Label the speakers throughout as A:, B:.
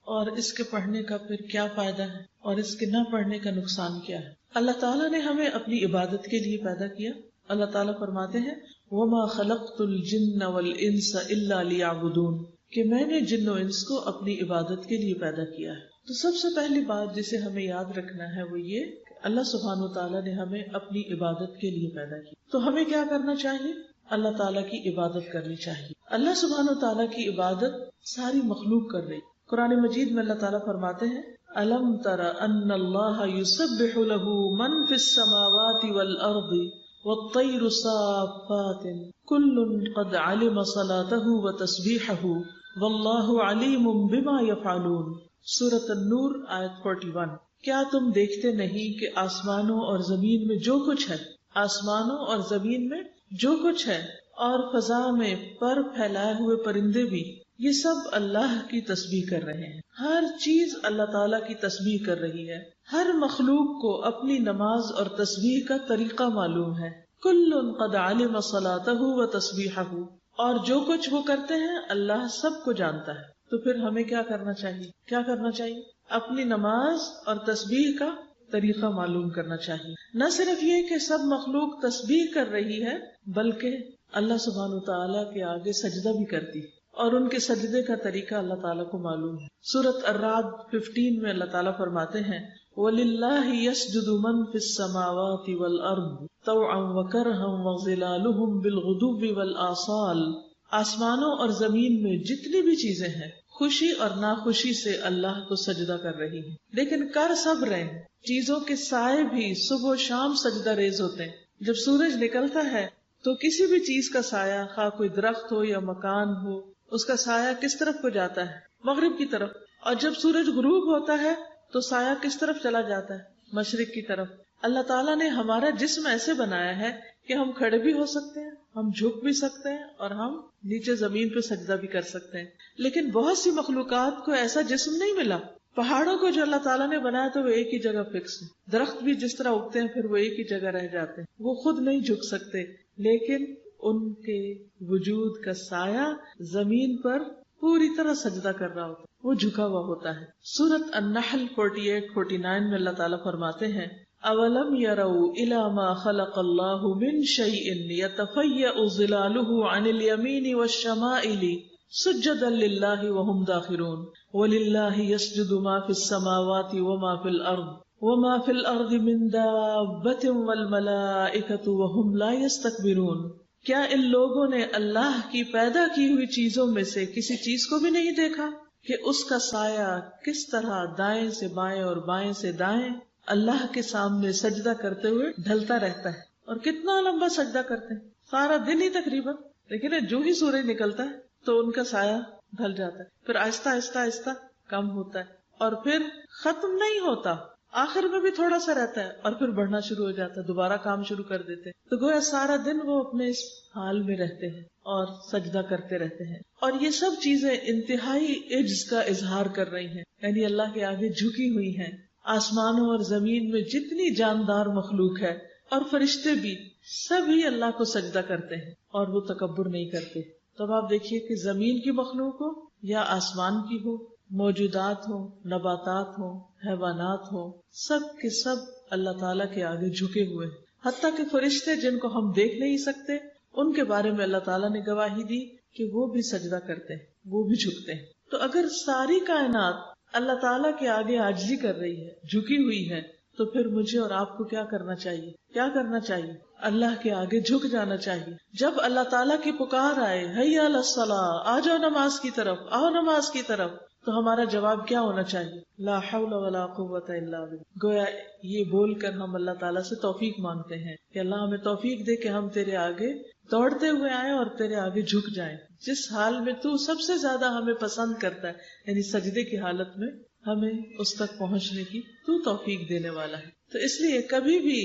A: اور اس کے پڑھنے کا پھر کیا فائدہ ہے اور اس کے نہ پڑھنے کا نقصان کیا ہے. اللہ تعالیٰ نے ہمیں اپنی عبادت کے لیے پیدا کیا. اللہ تعالیٰ فرماتے ہیں وَمَا خَلَقْتُ الْجِنَّ وَالْإِنسَ إِلَّا لِيَعْبُدُونَ کہ میں نے جن و انس کو اپنی عبادت کے لیے پیدا کیا ہے. تو سب سے پہلی بات جسے ہمیں یاد رکھنا ہے وہ یہ کہ اللہ سبحانہ وتعالیٰ نے ہمیں اپنی عبادت کے لیے پیدا کیا. تو ہمیں کیا کرنا چاہیے؟ اللہ تعالیٰ کی عبادت کرنی چاہیے. اللہ سبحانہ وتعالیٰ کی عبادت ساری مخلوق کر رہی. قرآن مجید میں اللہ تعالیٰ فرماتے ہیں أَلَمْ تَرَ أَنَّ اللَّهَ يُسَبِّحُ لَهُ مَنْ فِي السَّمَاوَاتِ وَالْأَرْضِ وَالطَّيْرُ صَافَّاتٍ كُلٌّ قَدْ عَلِمَ صَلَاتَهُ وَتَسْبِيحَهُ وَاللَّهُ عَلِيمٌ بِمَا يَفْعَلُونَ. سورۃ النور آیت 41. کیا تم دیکھتے نہیں کہ آسمانوں اور زمین میں جو کچھ ہے، آسمانوں اور زمین میں جو کچھ ہے اور فضا میں پر پھیلائے ہوئے پرندے بھی، یہ سب اللہ کی تسبیح کر رہے ہیں. ہر چیز اللہ تعالیٰ کی تسبیح کر رہی ہے. ہر مخلوق کو اپنی نماز اور تسبیح کا طریقہ معلوم ہے. کل قد علم صلاتہ و تسبیحہ، اور جو کچھ وہ کرتے ہیں اللہ سب کو جانتا ہے. تو پھر ہمیں کیا کرنا چاہیے؟ کیا کرنا چاہیے؟ اپنی نماز اور تسبیح کا طریقہ معلوم کرنا چاہیے. نہ صرف یہ کہ سب مخلوق تسبیح کر رہی ہے بلکہ اللہ سبحانہ وتعالیٰ کے آگے سجدہ بھی کرتی ہے اور ان کے سجدے کا طریقہ اللہ تعالیٰ کو معلوم ہے. سورۃ الرعد 15 میں اللہ تعالیٰ فرماتے ہیں وَلِلَّهِ يَسْجُدُ مَن فِي السَّمَاوَاتِ وَالْأَرْضِ طَوْعًا وَكَرْهًا وَظِلَالُهُمْ بِالْغُدُوِّ وَالْآصَالِ. آسمانوں اور زمین میں جتنی بھی چیزیں ہیں خوشی اور ناخوشی سے اللہ کو سجدہ کر رہی ہیں، لیکن کر سب رہے ہیں. چیزوں کے سائے بھی صبح و شام سجدہ ریز ہوتے ہیں. جب سورج نکلتا ہے تو کسی بھی چیز کا سایہ، خواہ کوئی درخت ہو یا مکان ہو، اس کا سایہ کس طرف کو جاتا ہے؟ مغرب کی طرف. اور جب سورج غروب ہوتا ہے تو سایہ کس طرف چلا جاتا ہے؟ مشرق کی طرف. اللہ تعالیٰ نے ہمارا جسم ایسے بنایا ہے کہ ہم کھڑے بھی ہو سکتے ہیں، ہم جھک بھی سکتے ہیں اور ہم نیچے زمین پہ سجدہ بھی کر سکتے ہیں. لیکن بہت سی مخلوقات کو ایسا جسم نہیں ملا. پہاڑوں کو جو اللہ تعالیٰ نے بنایا تو وہ ایک ہی جگہ فکس ہے. درخت بھی جس طرح اگتے ہیں پھر وہ ایک ہی جگہ رہ جاتے ہیں، وہ خود نہیں جھک سکتے، لیکن ان کے وجود کا سایہ زمین پر پوری طرح سجدہ کر رہا ہوتا ہے، وہ جھکا ہوا ہوتا ہے. سورۃ النحل 48-49 میں اللہ تعالیٰ فرماتے ہیں اولم يروا الى ما خلق الله من شيء يتفيأ ظلاله عن اليمين والشمائل سجدا لله وهم داخرون ولله يسجد ما في السماوات وما في الارض من دابة والملائكة وهم لا يستكبرون. کیا ان لوگوں نے اللہ کی پیدا کی ہوئی چیزوں میں سے کسی چیز کو بھی نہیں دیکھا کہ اس کا سایہ کس طرح دائیں سے بائیں اور بائیں سے دائیں اللہ کے سامنے سجدہ کرتے ہوئے ڈھلتا رہتا ہے؟ اور کتنا لمبا سجدہ کرتے ہیں، سارا دن ہی تقریباً. لیکن جو ہی سورج نکلتا ہے تو ان کا سایہ ڈھل جاتا ہے، پھر آہستہ آہستہ آہستہ کم ہوتا ہے اور پھر ختم نہیں ہوتا، آخر میں بھی تھوڑا سا رہتا ہے اور پھر بڑھنا شروع ہو جاتا ہے، دوبارہ کام شروع کر دیتے ہیں. تو گویا سارا دن وہ اپنے اس حال میں رہتے ہیں اور سجدہ کرتے رہتے ہیں. اور یہ سب چیزیں انتہائی عجز کا اظہار کر رہی ہیں، یعنی اللہ کے آگے جھکی ہوئی ہیں. آسمانوں اور زمین میں جتنی جاندار مخلوق ہے اور فرشتے بھی سبھی اللہ کو سجدہ کرتے ہیں اور وہ تکبر نہیں کرتے. تو اب آپ دیکھیے کہ زمین کی مخلوق ہو یا آسمان کی ہو، موجودات ہوں، نباتات ہوں، حیوانات ہوں، سب کے سب اللہ تعالیٰ کے آگے جھکے ہوئے ہیں. حتیٰ کہ فرشتے جن کو ہم دیکھ نہیں سکتے ان کے بارے میں اللہ تعالیٰ نے گواہی دی کہ وہ بھی سجدہ کرتے ہیں، وہ بھی جھکتے ہیں. تو اگر ساری کائنات اللہ تعالیٰ کے آگے عاجزی کر رہی ہے، جھکی ہوئی ہے، تو پھر مجھے اور آپ کو کیا کرنا چاہیے؟ کیا کرنا چاہیے؟ اللہ کے آگے جھک جانا چاہیے. جب اللہ تعالیٰ کی پکار آئے حی علی الصلاۃ، آ جاؤ نماز کی طرف، آؤ نماز کی طرف، تو ہمارا جواب کیا ہونا چاہیے؟ لا حول ولا قوت الا باللہ. گویا یہ بول کر ہم اللہ تعالیٰ سے توفیق مانگتے ہیں کہ اللہ ہمیں توفیق دے کہ ہم تیرے آگے دوڑتے ہوئے آئیں اور تیرے آگے جھک جائیں جس حال میں تو سب سے زیادہ ہمیں پسند کرتا ہے، یعنی سجدے کی حالت میں ہمیں اس تک پہنچنے کی تو توفیق دینے والا ہے. تو اس لیے کبھی بھی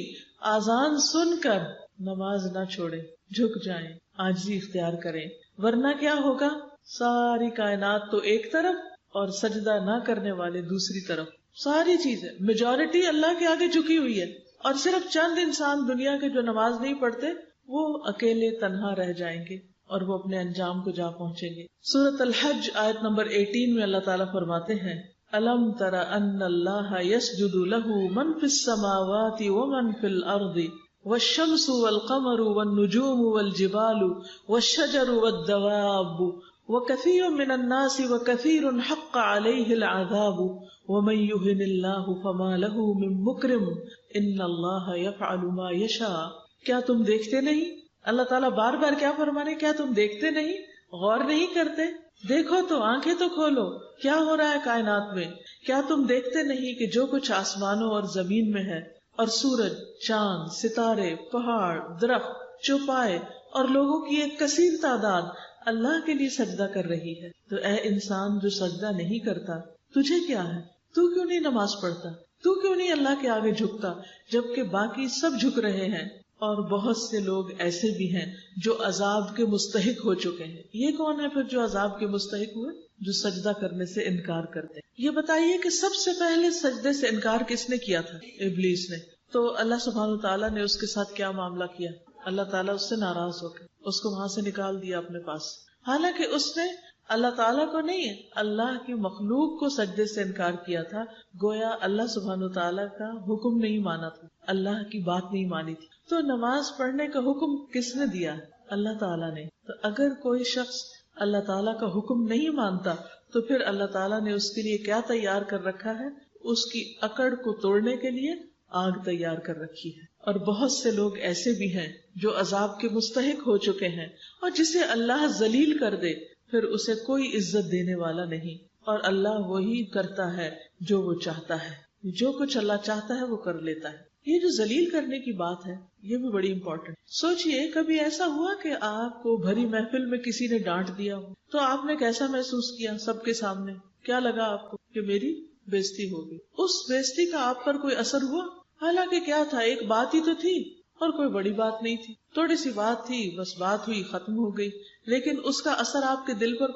A: آذان سن کر نماز نہ چھوڑیں، جھک جائیں، عاجزی اختیار کریں، ورنہ کیا ہوگا؟ ساری کائنات تو ایک طرف اور سجدہ نہ کرنے والے دوسری طرف. ساری چیزیں میجورٹی اللہ کے آگے جھکی ہوئی ہے اور صرف چند انسان دنیا کے جو نماز نہیں پڑھتے وہ اکیلے تنہا رہ جائیں گے اور وہ اپنے انجام کو جا پہنچیں گے. سورۃ الحج آیت نمبر 18 میں اللہ تعالیٰ فرماتے ہیں الم تر ان اللہ یسجد لہ من فی السماوات ومن فی الارض والشمس والقمر والنجوم والجبال والشجر والدواب وكثير من الناس وكثير حق عليه العذاب ومن يهن الله فما له من مكرم ان الله يفعل ما يشاء. کیا تم دیکھتے نہیں؟ اللہ تعالیٰ بار بار کیا فرمانے؟ کیا تم دیکھتے نہیں؟ غور نہیں کرتے؟ دیکھو تو، آنکھیں تو کھولو، کیا ہو رہا ہے کائنات میں؟ کیا تم دیکھتے نہیں کہ جو کچھ آسمانوں اور زمین میں ہے، اور سورج، چاند، ستارے، پہاڑ، درخت، چوپائے اور لوگوں کی ایک کثیر تعداد اللہ کے لیے سجدہ کر رہی ہے. تو اے انسان جو سجدہ نہیں کرتا، تجھے کیا ہے؟ تو کیوں نہیں نماز پڑھتا؟ تو کیوں نہیں اللہ کے آگے جھکتا جبکہ باقی سب جھک رہے ہیں؟ اور بہت سے لوگ ایسے بھی ہیں جو عذاب کے مستحق ہو چکے ہیں. یہ کون ہے پھر جو عذاب کے مستحق ہوئے؟ جو سجدہ کرنے سے انکار کرتے ہیں. یہ بتائیے کہ سب سے پہلے سجدے سے انکار کس نے کیا تھا؟ ابلیس نے. تو اللہ سبحانہ وتعالیٰ نے اس کے ساتھ کیا معاملہ کیا؟ اللہ تعالیٰ اس سے ناراض ہو گئے، اس کو وہاں سے نکال دیا اپنے پاس. حالانکہ اس نے اللہ تعالیٰ کو نہیں، اللہ کی مخلوق کو سجدے سے انکار کیا تھا. گویا اللہ سبحانہ وتعالیٰ کا حکم نہیں مانا تھا، اللہ کی بات نہیں مانی تھی. تو نماز پڑھنے کا حکم کس نے دیا؟ اللہ تعالیٰ نے. تو اگر کوئی شخص اللہ تعالیٰ کا حکم نہیں مانتا تو پھر اللہ تعالیٰ نے اس کے لیے کیا تیار کر رکھا ہے؟ اس کی اکڑ کو توڑنے کے لیے آگ تیار کر رکھی ہے. اور بہت سے لوگ ایسے بھی ہیں جو عذاب کے مستحق ہو چکے ہیں، اور جسے اللہ ذلیل کر دے پھر اسے کوئی عزت دینے والا نہیں. اور اللہ وہی کرتا ہے جو وہ چاہتا ہے، جو کچھ اللہ چاہتا ہے وہ کر لیتا ہے. یہ جو ذلیل کرنے کی بات ہے یہ بھی بڑی امپورٹنٹ. سوچئے کبھی ایسا ہوا کہ آپ کو بھری محفل میں کسی نے ڈانٹ دیا ہو تو آپ نے کیسا محسوس کیا؟ سب کے سامنے کیا لگا آپ کو؟ کہ میری بےزتی ہوگی. اس بےزتی کا آپ پر کوئی اثر ہوا؟ حالانکہ کیا تھا، ایک بات ہی تو تھی اور کوئی بڑی بات نہیں تھی، تھوڑی سی بات تھی، بس بات ہوئی ختم ہو گئی. لیکن اس کا اثر آپ کے دل پر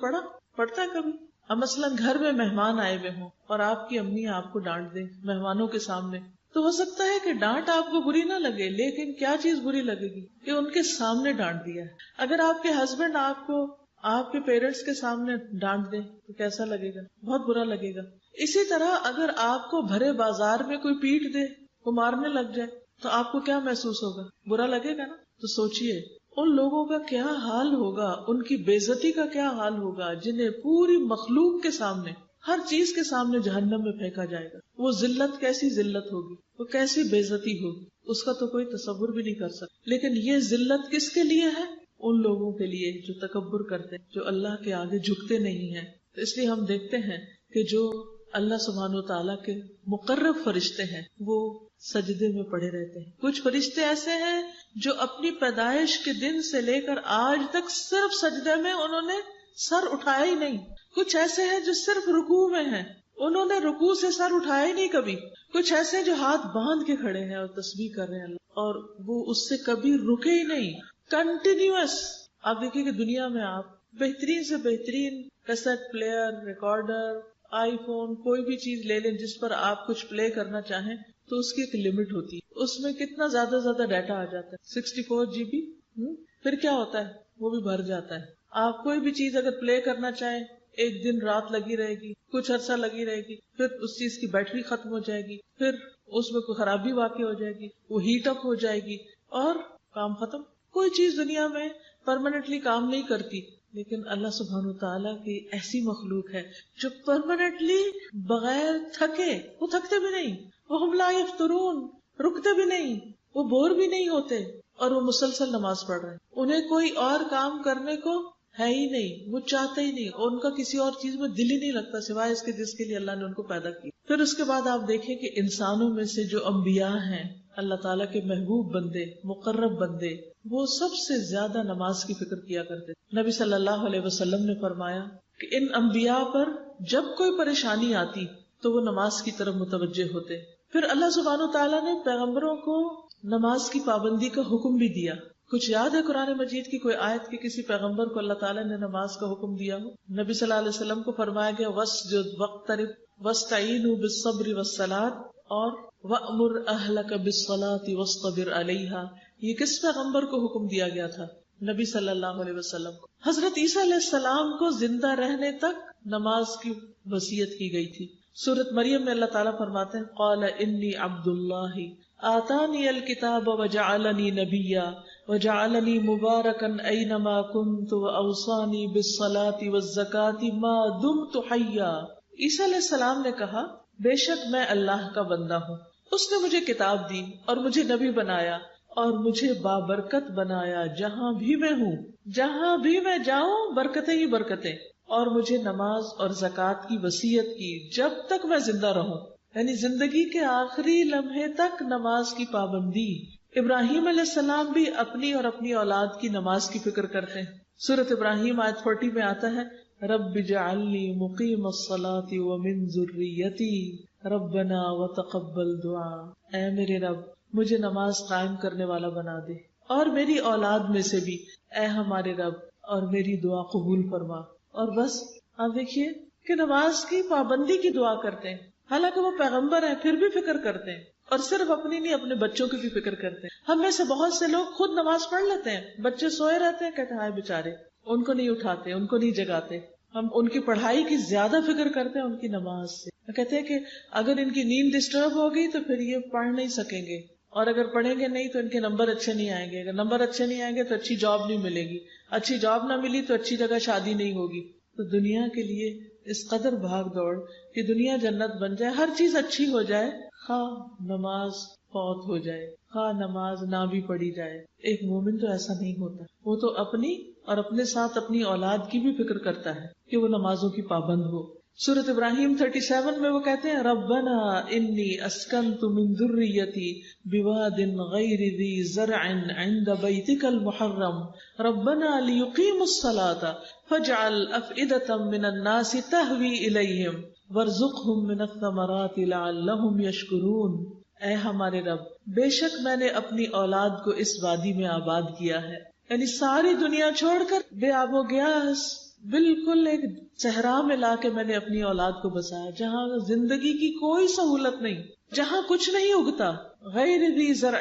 A: پڑتا ہے کبھی؟ اب مثلاً گھر میں مہمان آئے ہوئے ہوں اور آپ کی امی آپ کو ڈانٹ دیں مہمانوں کے سامنے، تو ہو سکتا ہے کہ ڈانٹ آپ کو بری نہ لگے، لیکن کیا چیز بری لگے گی؟ کہ ان کے سامنے ڈانٹ دیا ہے. اگر آپ کے ہسبینڈ آپ کو آپ کے پیرنٹس کے سامنے ڈانٹ دیں تو کیسا لگے گا؟ بہت برا لگے گا. اسی طرح اگر آپ کو بھرے بازار میں کوئی پیٹ دے، وہ مارنے لگ جائے تو آپ کو کیا محسوس ہوگا؟ برا لگے گا نا. تو سوچئے ان لوگوں کا کیا حال ہوگا، ان کی بےزتی کا کیا حال ہوگا جنہیں پوری مخلوق کے سامنے، ہر چیز کے سامنے جہنم میں پھینکا جائے گا. وہ ذلت کیسی ذلت ہوگی، وہ کیسی بےزتی ہوگی، اس کا تو کوئی تصور بھی نہیں کر سکتا. لیکن یہ ذلت کس کے لیے ہے؟ ان لوگوں کے لیے جو تکبر کرتے ہیں، جو اللہ کے آگے جھکتے نہیں ہیں. تو اس لیے ہم دیکھتے ہیں کہ جو اللہ سبحانہ وتعالیٰ کے مقرب فرشتے ہیں وہ سجدے میں پڑے رہتے ہیں. کچھ فرشتے ایسے ہیں جو اپنی پیدائش کے دن سے لے کر آج تک صرف سجدے میں انہوں نے سر اٹھایا ہی نہیں. کچھ ایسے ہیں جو صرف رکوع میں ہیں، انہوں نے رکوع سے سر اٹھایا ہی نہیں کبھی. کچھ ایسے ہیں جو ہاتھ باندھ کے کھڑے ہیں اور تسبیح کر رہے ہیں اللہ، اور وہ اس سے کبھی رکے ہی نہیں، کنٹینیوس. آپ دیکھیں کہ دنیا میں آپ بہترین سے بہترین کیسٹ پلیئر، ریکارڈر، آئی فون، کوئی بھی چیز لے لیں جس پر آپ کچھ پلے کرنا چاہیں تو اس کی ایک لمٹ ہوتی ہے. اس میں کتنا زیادہ ڈیٹا آ جاتا ہے، 64 GB. پھر کیا ہوتا ہے؟ وہ بھی بھر جاتا ہے. آپ کوئی بھی چیز اگر پلے کرنا چاہیں ایک دن رات لگی رہے گی، کچھ عرصہ لگی رہے گی، پھر اس چیز کی بیٹری ختم ہو جائے گی، پھر اس میں کوئی خرابی واقع ہو جائے گی، وہ ہیٹ اپ ہو جائے گی اور کام ختم. کوئی چیز دنیا میں پرماننٹلی کام نہیں کرتی. لیکن اللہ سبحانہ وتعالیٰ کی ایسی مخلوق ہے جو پرماننٹلی بغیر تھکے، وہ تھکتے بھی نہیں، وہ لا یفترون، رکتے بھی نہیں، وہ بور بھی نہیں ہوتے، اور وہ مسلسل نماز پڑھ رہے ہیں. انہیں کوئی اور کام کرنے کو ہے ہی نہیں، وہ چاہتے ہی نہیں، اور ان کا کسی اور چیز میں دل ہی نہیں لگتا سوائے اس کے جس کے لیے اللہ نے ان کو پیدا کیا. پھر اس کے بعد آپ دیکھیں کہ انسانوں میں سے جو انبیاء ہیں، اللہ تعالیٰ کے محبوب بندے، مقرب بندے، وہ سب سے زیادہ نماز کی فکر کیا کرتے. نبی صلی اللہ علیہ وسلم نے فرمایا کہ ان انبیاء پر جب کوئی پریشانی آتی تو وہ نماز کی طرف متوجہ ہوتے. پھر اللہ سبحانہ وتعالیٰ نے پیغمبروں کو نماز کی پابندی کا حکم بھی دیا. کچھ یاد ہے قرآن مجید کی کوئی آیت کی کسی پیغمبر کو اللہ تعالیٰ نے نماز کا حکم دیا ہو؟ نبی صلی اللہ علیہ وسلم کو فرمایا گیا وَاسْجُدْ وَاقْتَرِبْ وَاسْتَعِینُوا بِالصَّبْرِ وَالصَّلَاةِ اور وَأْمُرْ أَهْلَكَ بِالصَّلَاةِ وَاصْطَبِرْ عَلَيْهَا. یہ کس پیغمبر کو حکم دیا گیا تھا؟ نبی صلی اللہ علیہ وسلم کو. حضرت عیسیٰ علیہ السلام کو زندہ رہنے تک نماز کی وصیت کی گئی تھی. سورۃ مریم میں اللہ تعالیٰ فرماتے ہیں قال انی عبد اللہ آتانی الکتاب وجعلنی نبیا وجعلنی مبارکا اینما کنت واوصانی بالصلاة والزکاة ما دمت حیا. عیسیٰ علیہ السلام نے کہا بے شک میں اللہ کا بندہ ہوں، اس نے مجھے کتاب دی اور مجھے نبی بنایا اور مجھے بابرکت بنایا جہاں بھی میں ہوں، جہاں بھی میں جاؤں برکتیں ہی برکتیں، اور مجھے نماز اور زکوٰۃ کی وصیت کی جب تک میں زندہ رہوں، یعنی زندگی کے آخری لمحے تک نماز کی پابندی. ابراہیم علیہ السلام بھی اپنی اور اپنی اولاد کی نماز کی فکر کرتے ہیں. سورۃ ابراہیم آیت 40 میں آتا ہے رب اجعلنی مقیم الصلاۃ ومن ذریتی ربنا وتقبل دعا. اے میرے رب مجھے نماز قائم کرنے والا بنا دے اور میری اولاد میں سے بھی اے ہمارے رب اور میری دعا قبول فرما. اور بس آپ دیکھیے کہ نماز کی پابندی کی دعا کرتے ہیں، حالانکہ وہ پیغمبر ہیں پھر بھی فکر کرتے ہیں، اور صرف اپنی نہیں اپنے بچوں کی بھی فکر کرتے ہیں. ہم میں سے بہت سے لوگ خود نماز پڑھ لیتے ہیں، بچے سوئے رہتے ہیں کہتے ہیں ہائے بیچارے، ان کو نہیں اٹھاتے، ان کو نہیں جگاتے. ہم ان کی پڑھائی کی زیادہ فکر کرتے ہیں ان کی نماز سے. کہتے ہیں کہ اگر ان کی نیند ڈسٹرب ہوگی تو پھر یہ پڑھ نہیں سکیں گے، اور اگر پڑھیں گے نہیں تو ان کے نمبر اچھے نہیں آئیں گے، اگر نمبر اچھے نہیں آئیں گے تو اچھی جاب نہیں ملے گی، اچھی جاب نہ ملی تو اچھی جگہ شادی نہیں ہوگی. تو دنیا کے لیے اس قدر بھاگ دوڑ کہ دنیا جنت بن جائے، ہر چیز اچھی ہو جائے، خواہ نماز فوت ہو جائے، خواہ نماز نہ بھی پڑھی جائے. ایک مومن تو ایسا نہیں ہوتا، وہ تو اپنی اور اپنے ساتھ اپنی اولاد کی بھی فکر کرتا ہے کہ وہ نمازوں کی پابند ہو. سورۃ ابراہیم 37 میں وہ کہتے ہیں ربنا انی اسکنت من ذریتی بواد غیر ذی زرع عند بیتک المحرم ربنا لیقیموا الصلاۃ فاجعل افئدۃ من الناس تہوی الیہم وارزقہم من الثمرات لعلہم یشکرون. اے ہمارے رب بے شک میں نے اپنی اولاد کو اس وادی میں آباد کیا ہے، یعنی ساری دنیا چھوڑ کر بے آب و گیاس بالکل ایک صحرا میں لا کے میں نے اپنی اولاد کو بسایا، جہاں زندگی کی کوئی سہولت نہیں، جہاں کچھ نہیں اگتا. غیر ذی زرع،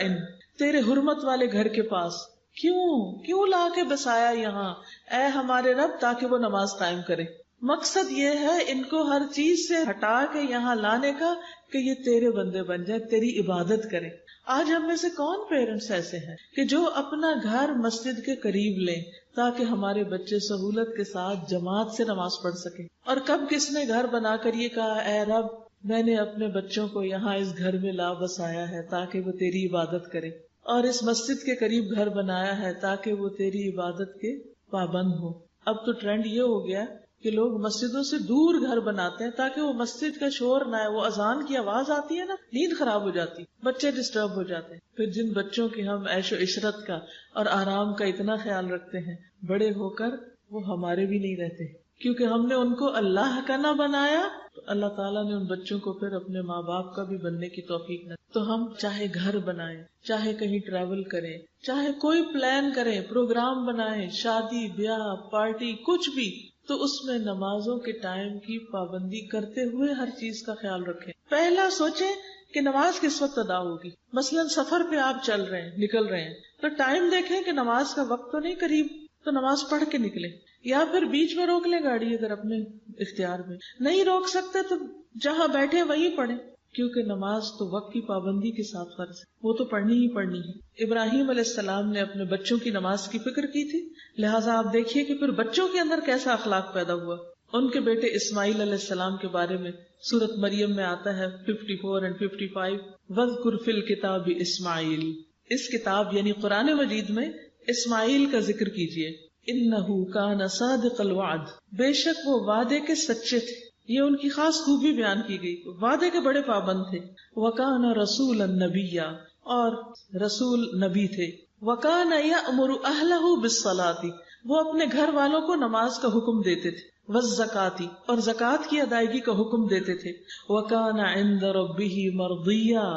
A: تیرے حرمت والے گھر کے پاس. کیوں لا کے بسایا یہاں اے ہمارے رب؟ تاکہ وہ نماز قائم کرے. مقصد یہ ہے ان کو ہر چیز سے ہٹا کے یہاں لانے کا کہ یہ تیرے بندے بن جائے، تیری عبادت کریں. آج ہم میں سے کون پیرنٹس ایسے ہیں کہ جو اپنا گھر مسجد کے قریب لیں تاکہ ہمارے بچے سہولت کے ساتھ جماعت سے نماز پڑھ سکیں؟ اور کب کس نے گھر بنا کر یہ کہا اے رب میں نے اپنے بچوں کو یہاں اس گھر میں لا بسایا ہے تاکہ وہ تیری عبادت کریں، اور اس مسجد کے قریب گھر بنایا ہے تاکہ وہ تیری عبادت کے پابند ہو. اب تو ٹرینڈ یہ ہو گیا کہ لوگ مسجدوں سے دور گھر بناتے ہیں تاکہ وہ مسجد کا شور نہ ہے. وہ اذان کی آواز آتی ہے نا، نیند خراب ہو جاتی، بچے ڈسٹرب ہو جاتے ہیں. پھر جن بچوں کی ہم عیش و عشرت کا اور آرام کا اتنا خیال رکھتے ہیں، بڑے ہو کر وہ ہمارے بھی نہیں رہتے، کیونکہ ہم نے ان کو اللہ کا نہ بنایا. تو اللہ تعالیٰ نے ان بچوں کو پھر اپنے ماں باپ کا بھی بننے کی توفیق نہ. تو ہم چاہے گھر بنائیں، چاہے کہیں ٹریول کریں، چاہے کوئی پلان کریں، پروگرام بنائیں، شادی بیاہ پارٹی کچھ بھی، تو اس میں نمازوں کے ٹائم کی پابندی کرتے ہوئے ہر چیز کا خیال رکھیں. پہلا سوچیں کہ نماز کس وقت ادا ہوگی. مثلا سفر پہ آپ چل رہے ہیں، نکل رہے ہیں، تو ٹائم دیکھیں کہ نماز کا وقت تو نہیں قریب، تو نماز پڑھ کے نکلیں. یا پھر بیچ میں روک لیں گاڑی، اگر اپنے اختیار میں نہیں روک سکتے تو جہاں بیٹھے وہیں پڑھیں، کیونکہ نماز تو وقت کی پابندی کے ساتھ فرض ہے، وہ تو پڑھنی ہی پڑھنی ہے. ابراہیم علیہ السلام نے اپنے بچوں کی نماز کی فکر کی تھی، لہٰذا آپ دیکھیے کہ پھر بچوں کے اندر کیسا اخلاق پیدا ہوا. ان کے بیٹے اسماعیل علیہ السلام کے بارے میں سورۃ مریم میں آتا ہے 54 اور 55 وَاذْكُرْ فِي الْكِتَابِ اسماعیل. اس کتاب یعنی قرآن مجید میں اسماعیل کا ذکر کیجیے. اِنَّهُ كَانَ صَادِقَ الْوَعْدِ، بے شک وہ وعدے کے سچے تھے. یہ ان کی خاص خوبی بیان کی گئی، وعدے کے بڑے پابند تھے. وَكَانَ رَسُولًا نَبِيًّا، اور رسول نبی تھے. وَكَانَ يَأْمُرُ أَهْلَهُ بِالصَّلَاةِ، وہ اپنے گھر والوں کو نماز کا حکم دیتے تھے. وَالزَّكَاةِ، اور زکوٰۃ کی ادائیگی کا حکم دیتے تھے. وَكَانَ عِندَ رَبِّهِ مَرْضِيًّا،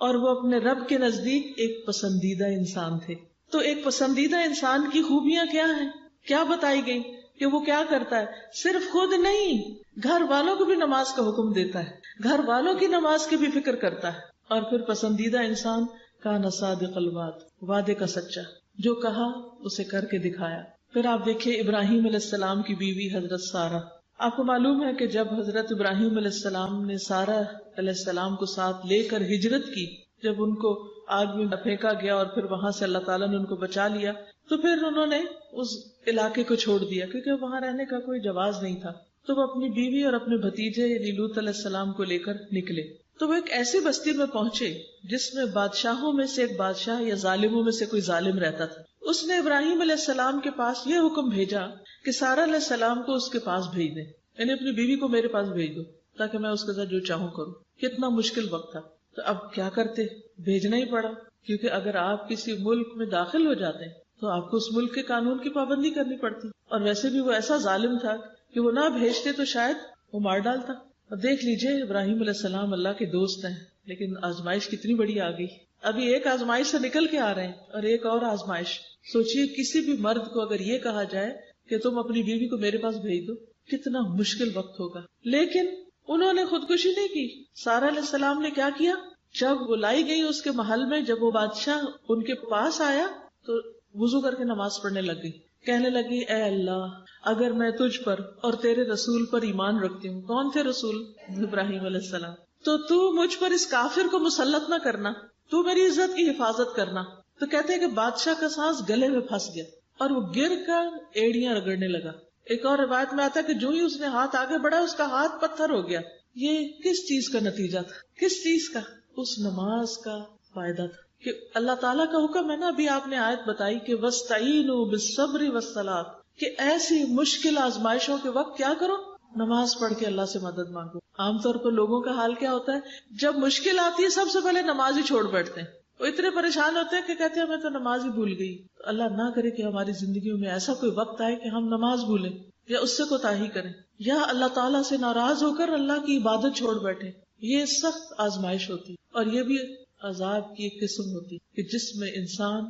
A: اور وہ اپنے رب کے نزدیک ایک پسندیدہ انسان تھے. تو ایک پسندیدہ انسان کی خوبیاں کیا ہیں، کیا بتائی گئی کہ وہ کیا کرتا ہے؟ صرف خود نہیں، گھر والوں کو بھی نماز کا حکم دیتا ہے، گھر والوں کی نماز کی بھی فکر کرتا ہے. اور پھر پسندیدہ انسان کان صادق الوعد، وعدے کا سچا. جو کہا اسے کر کے دکھایا. پھر آپ دیکھیے ابراہیم علیہ السلام کی بیوی حضرت سارہ. آپ کو معلوم ہے کہ جب حضرت ابراہیم علیہ السلام نے سارہ علیہ السلام کو ساتھ لے کر ہجرت کی، جب ان کو آگ میں پھینکا گیا اور پھر وہاں سے اللہ تعالیٰ نے ان کو بچا لیا، تو پھر انہوں نے اس علاقے کو چھوڑ دیا کیونکہ وہاں رہنے کا کوئی جواز نہیں تھا. تو وہ اپنی بیوی اور اپنے بھتیجے یعنی لوط علیہ السلام کو لے کر نکلے. تو وہ ایک ایسی بستی میں پہنچے جس میں بادشاہوں میں سے ایک بادشاہ یا ظالموں میں سے کوئی ظالم رہتا تھا. اس نے ابراہیم علیہ السلام کے پاس یہ حکم بھیجا کہ سارہ علیہ السلام کو اس کے پاس بھیج دیں، یعنی اپنی بیوی کو میرے پاس بھیج دو تاکہ میں اس کے ساتھ جو چاہوں کروں. کتنا مشکل وقت تھا. تو اب کیا کرتے، بھیجنا ہی پڑا، کیونکہ اگر آپ کسی ملک میں داخل ہو جاتے ہیں تو آپ کو اس ملک کے قانون کی پابندی کرنی پڑتی، اور ویسے بھی وہ ایسا ظالم تھا کہ وہ نہ بھیجتے تو شاید وہ مار ڈالتا. اور دیکھ لیجئے ابراہیم علیہ السلام اللہ کے دوست ہیں، لیکن آزمائش کتنی بڑی آ گئی. ابھی ایک آزمائش سے نکل کے آ رہے ہیں اور ایک اور آزمائش. سوچئے کسی بھی مرد کو اگر یہ کہا جائے کہ تم اپنی بیوی کو میرے پاس بھیج دو، کتنا مشکل وقت ہوگا. لیکن انہوں نے خودکشی نہیں کی. سارہ علیہ السلام نے کیا کیا، جب وہ لائی گئی اس کے محل میں، جب وہ بادشاہ ان کے پاس آیا تو وضو کر کے نماز پڑھنے لگ گئی. کہنے لگی اے اللہ، اگر میں تجھ پر اور تیرے رسول پر ایمان رکھتی ہوں. کون تھے رسول؟ ابراہیم علیہ السلام. تو مجھ پر اس کافر کو مسلط نہ کرنا، تو میری عزت کی حفاظت کرنا. تو کہتے ہیں کہ بادشاہ کا سانس گلے میں پھنس گیا اور وہ گر کر ایڑیاں رگڑنے لگا. ایک اور روایت میں آتا ہے کہ جو ہی اس نے ہاتھ آگے بڑھا اس کا ہاتھ پتھر ہو گیا. یہ کس چیز کا نتیجہ تھا؟ کس چیز کا؟ اس نماز کا فائدہ تھا کہ اللہ تعالیٰ کا حکم ہے نا. ابھی آپ نے آیت بتائی کہ وَاسْتَعِینُوا بِالصَّبْرِ وَالصَّلَاةِ، کہ ایسی مشکل آزمائشوں کے وقت کیا کرو، نماز پڑھ کے اللہ سے مدد مانگو. عام طور پر لوگوں کا حال کیا ہوتا ہے، جب مشکل آتی ہے سب سے پہلے نماز ہی چھوڑ بیٹھتے ہیں. وہ اتنے پریشان ہوتے ہیں کہ کہتے ہیں میں تو نماز ہی بھول گئی. تو اللہ نہ کرے کہ ہماری زندگیوں میں ایسا کوئی وقت آئے کہ ہم نماز بھولیں یا اس سے کوتاہی کریں یا اللہ تعالیٰ سے ناراض ہو کر اللہ کی عبادت چھوڑ بیٹھے. یہ سخت آزمائش ہوتی اور یہ بھی عذاب کی ایک قسم ہوتی کہ جس میں انسان،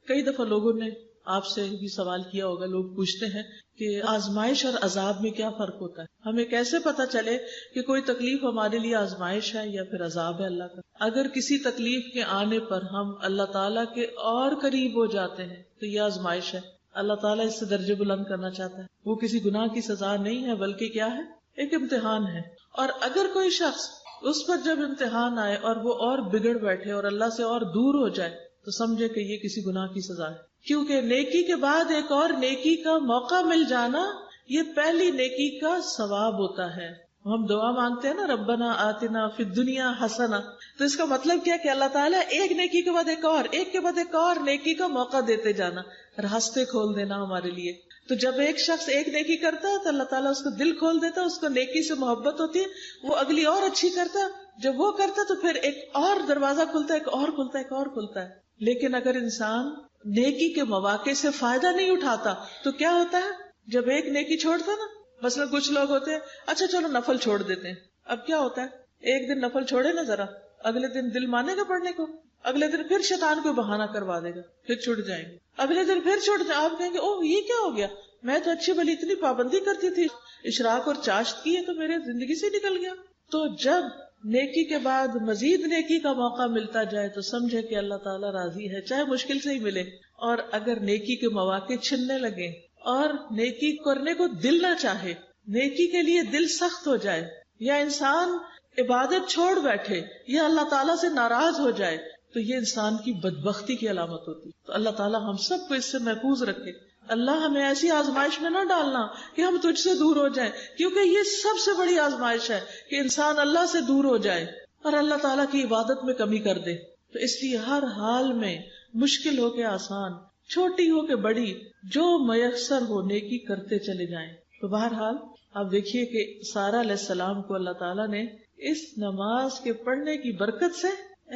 A: کئی دفعہ لوگوں نے آپ سے بھی سوال کیا ہوگا، لوگ پوچھتے ہیں کہ آزمائش اور عذاب میں کیا فرق ہوتا ہے. ہمیں کیسے پتا چلے کہ کوئی تکلیف ہمارے لیے آزمائش ہے یا پھر عذاب ہے اللہ کا؟ اگر کسی تکلیف کے آنے پر ہم اللہ تعالیٰ کے اور قریب ہو جاتے ہیں تو یہ آزمائش ہے. اللہ تعالیٰ اس سے درجے بلند کرنا چاہتا ہے. وہ کسی گناہ کی سزا نہیں ہے بلکہ کیا ہے، ایک امتحان ہے. اور اگر کوئی شخص اس پر جب امتحان آئے اور وہ اور بگڑ بیٹھے اور اللہ سے اور دور ہو جائے تو سمجھے کہ یہ کسی گناہ کی سزا ہے. کیونکہ نیکی کے بعد ایک اور نیکی کا موقع مل جانا یہ پہلی نیکی کا ثواب ہوتا ہے. ہم دعا مانگتے ہیں نا ربنا آتنا فی الدنیا حسنہ، تو اس کا مطلب کیا کہ اللہ تعالیٰ ایک نیکی کے بعد ایک اور، ایک کے بعد ایک اور نیکی کا موقع دیتے جانا، راستے کھول دینا ہمارے لیے. تو جب ایک شخص ایک نیکی کرتا ہے تو اللہ تعالیٰ اس کو دل کھول دیتا ہے، اس کو نیکی سے محبت ہوتی ہے، وہ اگلی اور اچھی کرتا ہے. جب وہ کرتا ہے تو پھر ایک اور دروازہ کھلتا ہے، ایک اور کھلتا ہے، ایک اور کھلتا ہے. لیکن اگر انسان نیکی کے مواقع سے فائدہ نہیں اٹھاتا تو کیا ہوتا ہے، جب ایک نیکی چھوڑتا نا، مثلا کچھ لوگ ہوتے ہیں اچھا چلو نفل چھوڑ دیتے ہیں. اب کیا ہوتا ہے، ایک دن نفل چھوڑے نا ذرا، اگلے دن دل مانے گا پڑھنے کو، اگلے دن پھر شیطان کو بہانہ کروا دے گا، پھر چھوٹ جائیں گے. اگلے دن پھر چھوٹ جائیں، آپ کہیں گے اوہ یہ کیا ہو گیا، میں تو اچھی بھلی اتنی پابندی کرتی تھی، اشراق اور چاشت کی ہے تو میرے زندگی سے نکل گیا. تو جب نیکی کے بعد مزید نیکی کا موقع ملتا جائے تو سمجھے کہ اللہ تعالیٰ راضی ہے، چاہے مشکل سے ہی ملے. اور اگر نیکی کے مواقع چھننے لگے اور نیکی کرنے کو دل نہ چاہے، نیکی کے لیے دل سخت ہو جائے، یا انسان عبادت چھوڑ بیٹھے یا اللہ تعالیٰ سے ناراض ہو جائے تو یہ انسان کی بدبختی کی علامت ہوتی. تو اللہ تعالیٰ ہم سب کو اس سے محفوظ رکھے. اللہ ہمیں ایسی آزمائش میں نہ ڈالنا کہ ہم تجھ سے دور ہو جائیں، کیونکہ یہ سب سے بڑی آزمائش ہے کہ انسان اللہ سے دور ہو جائے اور اللہ تعالیٰ کی عبادت میں کمی کر دے. تو اس لیے ہر حال میں مشکل ہو کے آسان، چھوٹی ہو کے بڑی، جو میسر ہو نیکی کرتے چلے جائیں. تو بہرحال آپ دیکھیے کہ سارہ علیہ السلام کو اللہ تعالیٰ نے اس نماز کے پڑھنے کی برکت سے